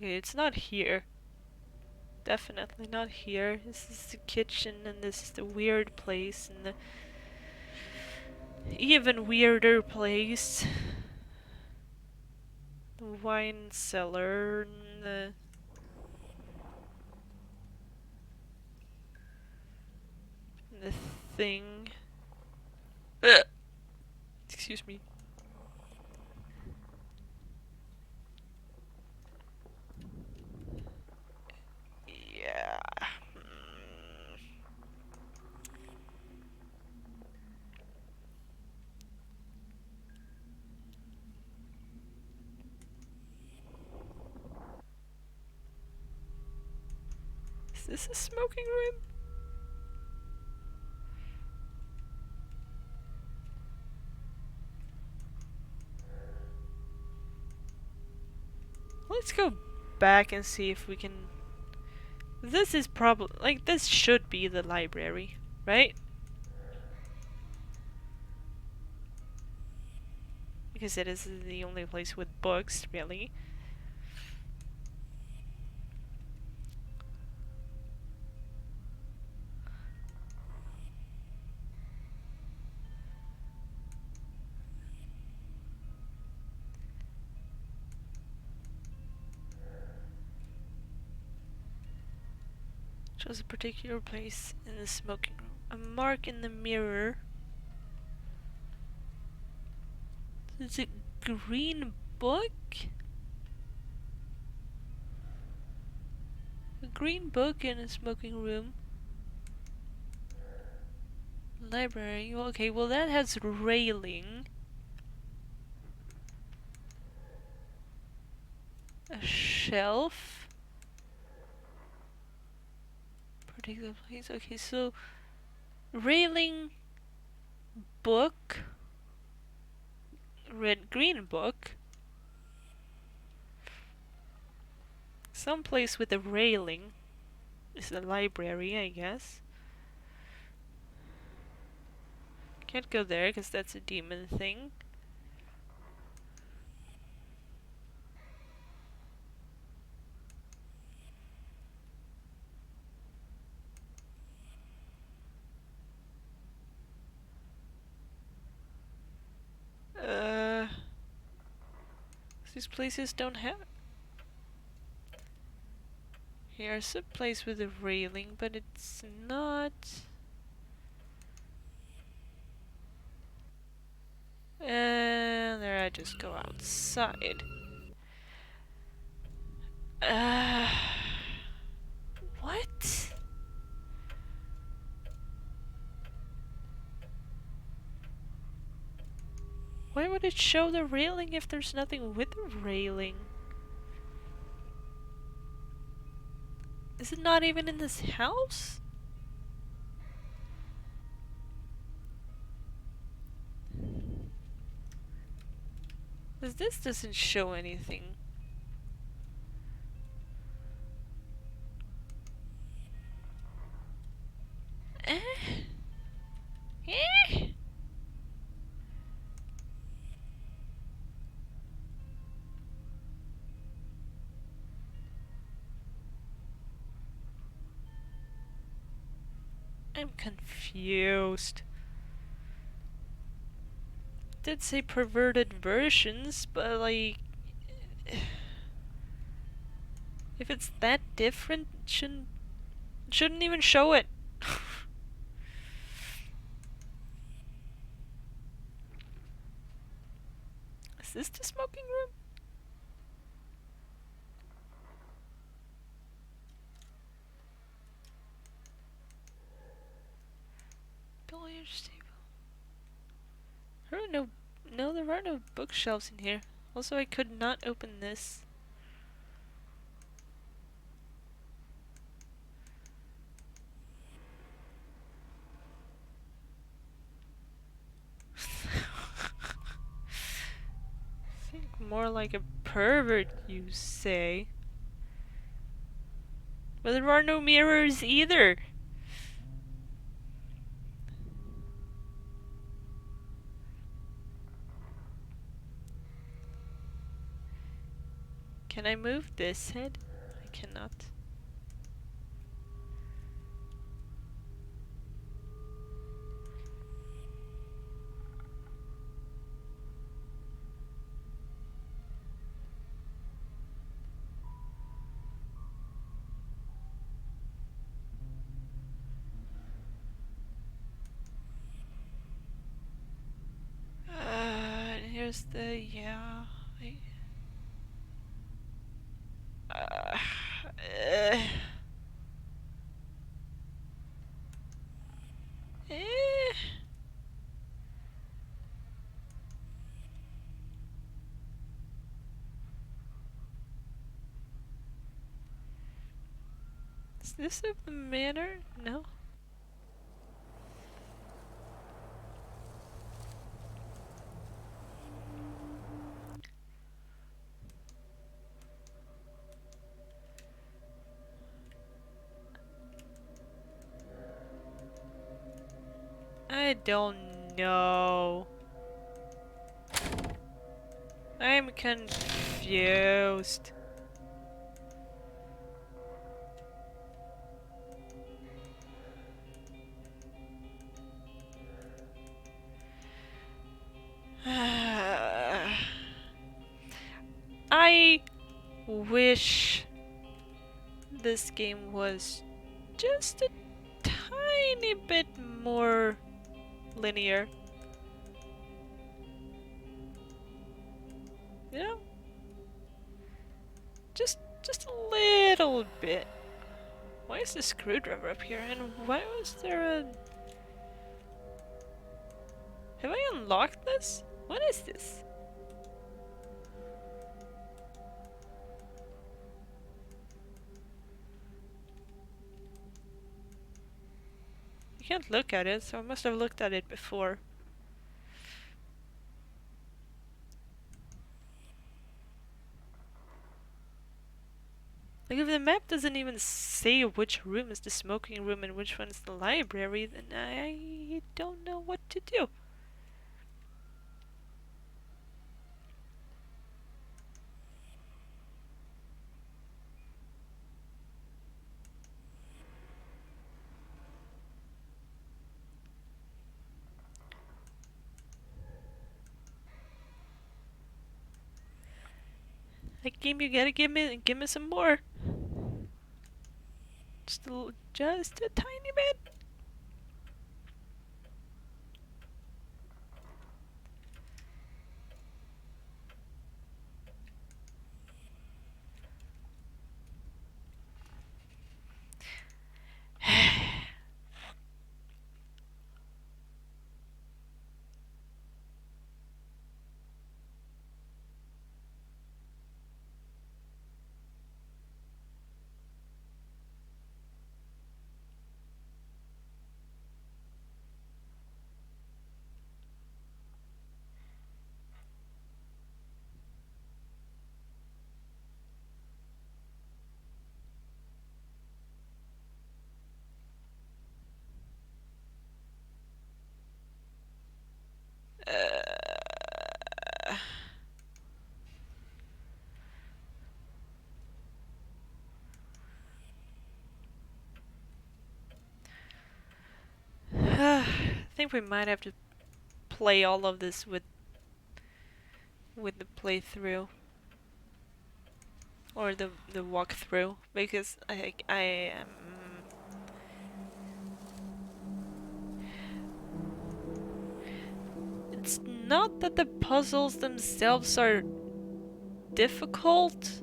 It's not here. Definitely not here. This is the kitchen and this is the weird place and the even weirder place. The wine cellar and the thing. Ugh. Excuse me. Yeah. Is this a smoking room? Let's go back and see if we can... This is probably... Like, this should be the library, right? Because it is the only place with books, really. Shows a particular place in the smoking room. A mark in the mirror. It's a green book? A green book in a smoking room. Library. Okay, well that has railing. A shelf. Particular place. Okay, so railing, book, green book. Some place with a railing is the library, I guess. Can't go there because that's a demon thing. These places don't have... Here's a place with a railing, but it's not... And there I just go outside. Uh, what? Why would it show the railing if there's nothing with the railing? Is it not even in this house? Because this doesn't show anything. Eh? Eh? I'm confused. It did say perverted versions, but like... If it's that different, shouldn't even show it. Is this the smoking room? Billiards table. There are no, there are no bookshelves in here. Also, I could not open this. Think more like a pervert, you say. But there are no mirrors either. Can I move this head? I cannot. Here's the, yeah. Uh, uh, eh. Is this of the manor? No. I don't know. I'm confused. I wish this game was just a tiny bit more linear. You know? Just a little bit. Why is the screwdriver up here? And why was there a... Have I unlocked this? What is this? You can't look at it, so I must have looked at it before. Like, if the map doesn't even say which room is the smoking room and which one is the library, then I don't know what to do. Like, game, you gotta give me some more. Just a tiny bit. think we might have to play all of this with the playthrough or the walkthrough, because I it's not that the puzzles themselves are difficult,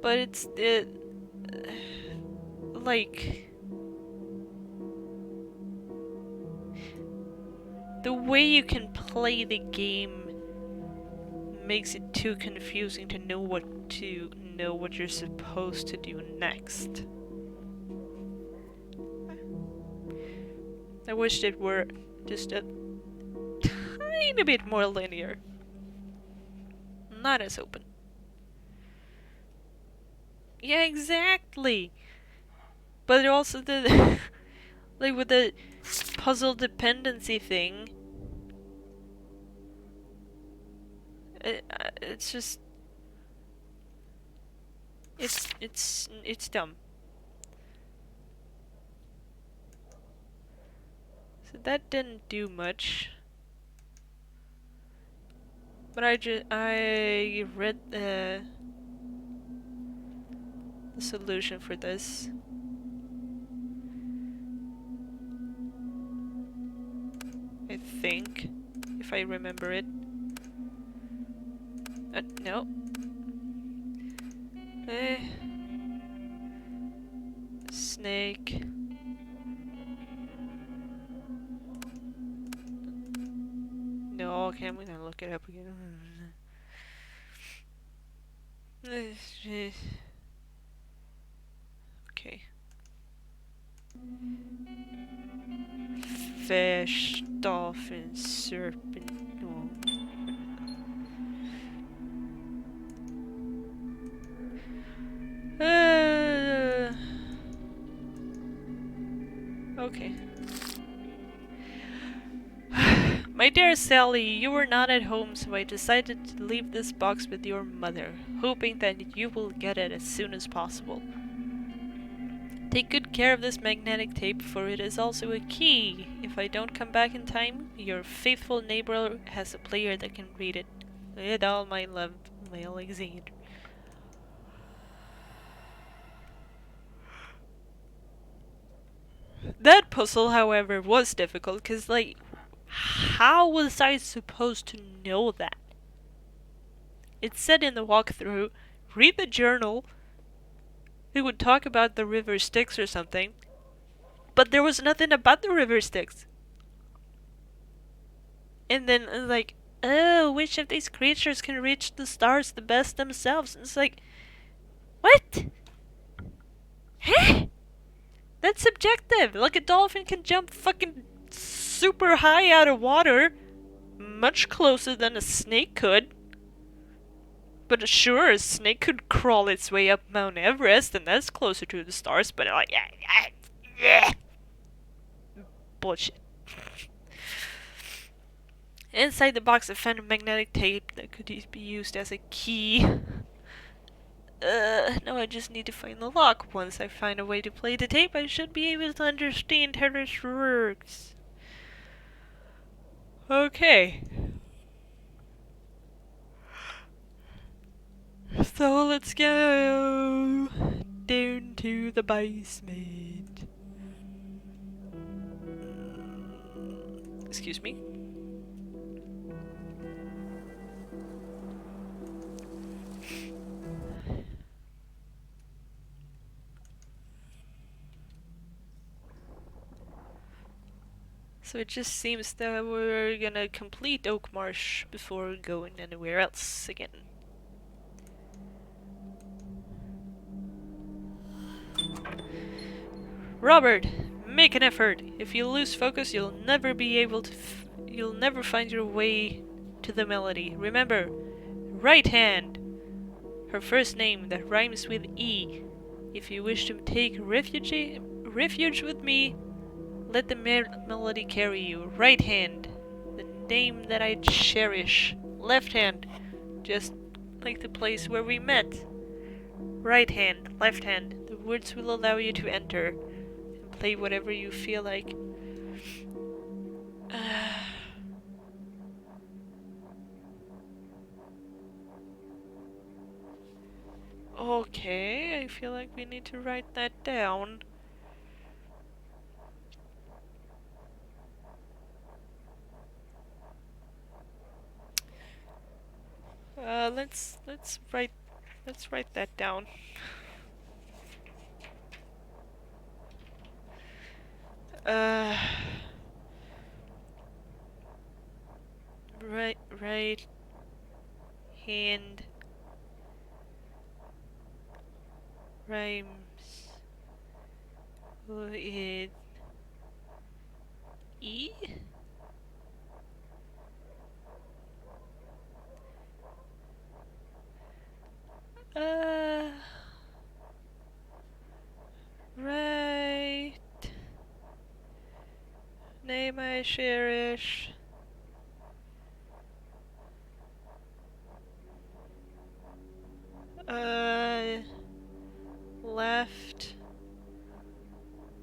but it's like the way you can play the game makes it too confusing to know what you're supposed to do next. I wished it were just a tiny bit more linear. Not as open. Yeah, exactly. But also the like with the puzzle dependency thing, it's just it's dumb. So that didn't do much. But I read the solution for this. I think, if I remember it. No. Snake. No, okay, I'm gonna look it up again. Okay. Fish, dolphin, serpent. No. Okay. My dear Sally, you were not at home, so I decided to leave this box with your mother, hoping that you will get it as soon as possible. Take good care of this magnetic tape, for it is also a key. If I don't come back in time, your faithful neighbor has a player that can read it. With all my love, Alexander. That puzzle, however, was difficult, because, like, how was I supposed to know that? It said in the walkthrough, read the journal. It would talk about the river Styx or something, but there was nothing about the river Styx. And then, like, oh, which of these creatures can reach the stars the best themselves? And it's like, what? Huh? That's subjective. Like, a dolphin can jump fucking super high out of water, much closer than a snake could. But sure, a snake could crawl its way up Mount Everest, and that's closer to the stars, but like, bullshit. Inside the box I found a magnetic tape that could be used as a key. Now I just need to find the lock. Once I find a way to play the tape, I should be able to understand how this works. Okay. So let's go down to the basement. Excuse me. So it just seems that we're gonna complete Oak Marsh before going anywhere else again. Robert, make an effort. If you lose focus, you'll never be able to. You'll never find your way to the melody. Remember, right hand. Her first name that rhymes with E. If you wish to take refuge with me, let the melody carry you. Right hand, the name that I cherish. Left hand, just like the place where we met. Right hand, left hand, the words will allow you to enter and play whatever you feel like. Okay, I feel like we need to write that down. Let's write that down. Uh, right hand rhymes with E. Uh, right name I cherish. Left.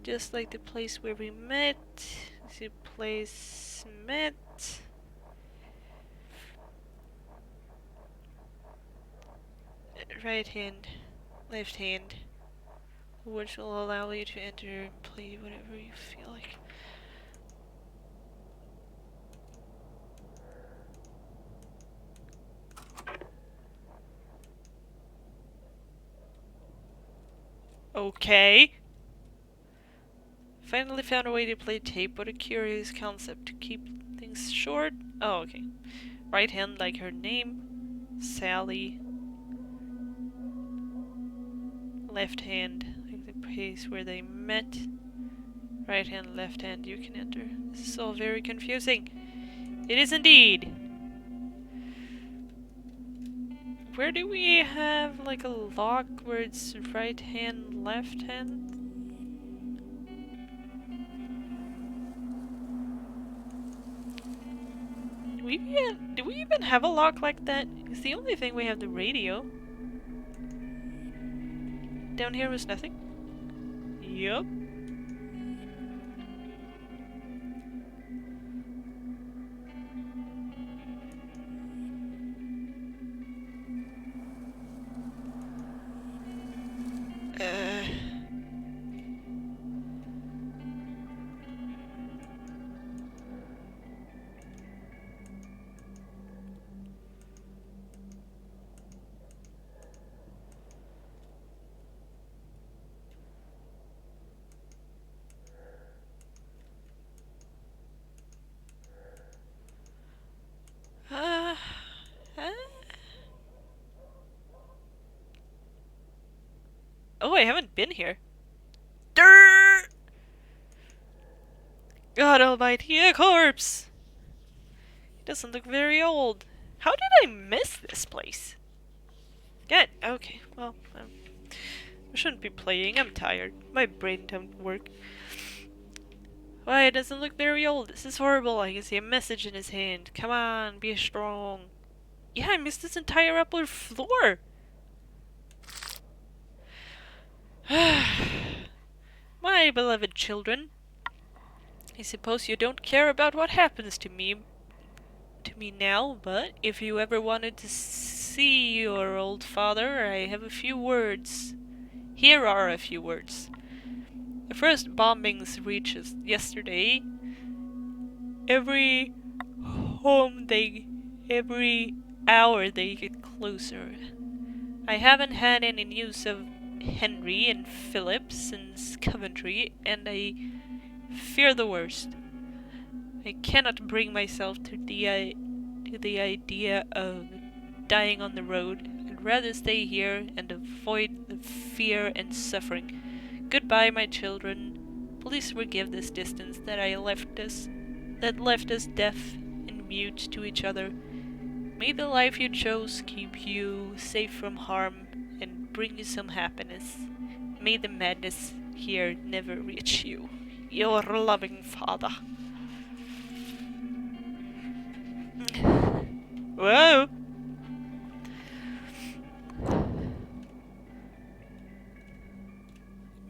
Just like the place where we met. The place met. Right hand. Left hand. Which will allow you to enter and play whatever you feel like. Okay. Finally found a way to play tape. What a curious concept. To keep things short. Oh, okay. Right hand like her name. Sally. Left hand like the place where they met. Right hand, left hand, you can enter. This is all very confusing. It is indeed. Where do we have like a lock where it's right hand, left hand? Do we even have a lock like that? It's the only thing we have the radio. Down here was nothing? Yup. Uh, uh, oh, I haven't been here. Durr! God almighty, a corpse! It doesn't look very old. How did I miss this place? Good, okay, well, I shouldn't be playing, I'm tired. My brain don't work. Why, it doesn't look very old. This is horrible. I can see a message in his hand. Come on, be strong. Yeah, I missed this entire upper floor. My beloved children, I suppose you don't care about what happens to me now, but if you ever wanted to see your old father, I have a few words. Here are a few words. The first bombings reached us yesterday. Every hour they get closer. I haven't had any news of Henry and Philip since Coventry, and I fear the worst. I cannot bring myself to the idea of dying on the road. I'd rather stay here and avoid the fear and suffering. Goodbye, my children. Please forgive this distance that left us deaf and mute to each other. May the life you chose keep you safe from harm and bring you some happiness. May the madness here never reach you. Your loving father. Whoa!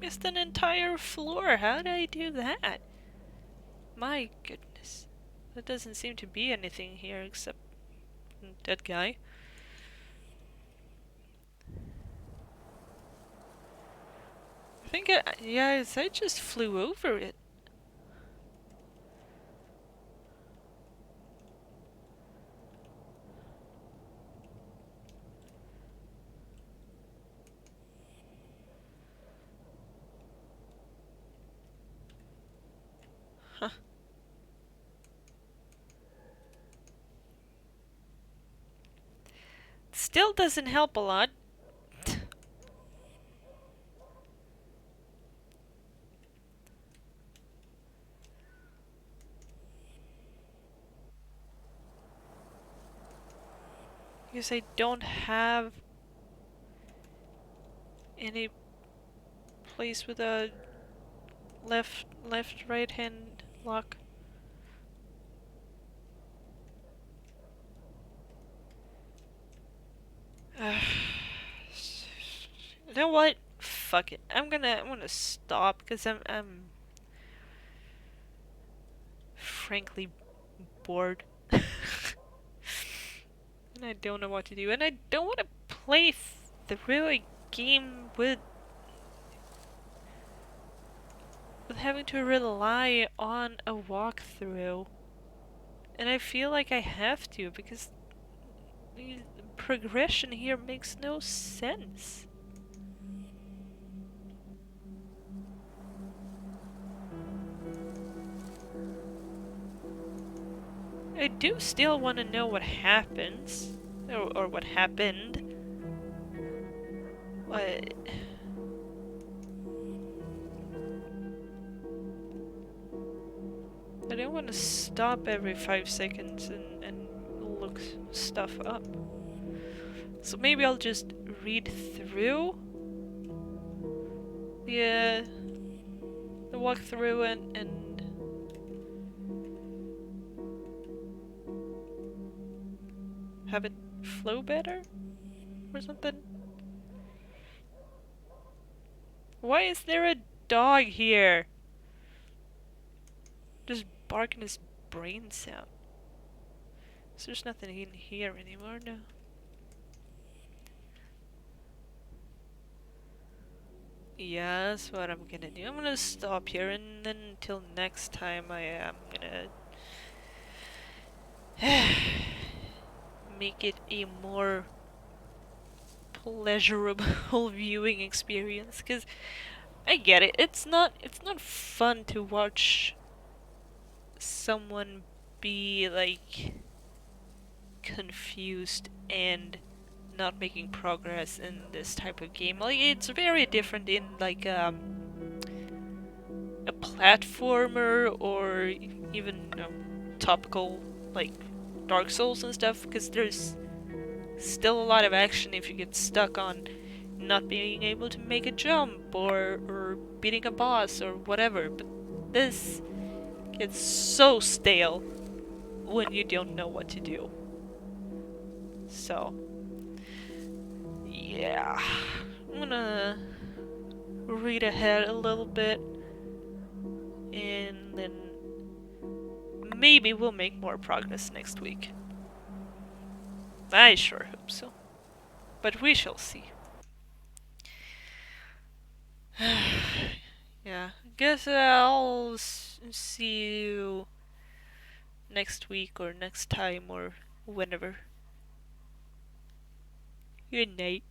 Missed lost an entire floor. How did I do that? My goodness. There doesn't seem to be anything here except that guy. I think, I just flew over it. Huh. Still doesn't help a lot. Because I don't have any place with a left right hand lock. You know what? Fuck it. I'm gonna stop because I'm frankly bored. And I don't know what to do. And I don't want to play through a game with having to rely on a walkthrough. And I feel like I have to because the progression here makes no sense. I do still want to know what happens. Or what happened. What... I don't want to stop every 5 seconds and look stuff up. So maybe I'll just read through the walkthrough and have it flow better or something. Why is there a dog here? Just barking his brains out. So there's nothing in here anymore, no. Yeah, that's what I'm gonna do. I'm gonna stop here and then until next time I am gonna make it a more pleasurable viewing experience, because I get it. It's not fun to watch someone be like confused and not making progress in this type of game. Like, it's very different in like a platformer or even topical like Dark Souls and stuff, because there's still a lot of action if you get stuck on not being able to make a jump or beating a boss or whatever. But this gets so stale when you don't know what to do. So, yeah. I'm gonna read ahead a little bit and then maybe we'll make more progress next week. I sure hope so. But we shall see. Yeah, guess I'll see you next week or next time or whenever. Good night.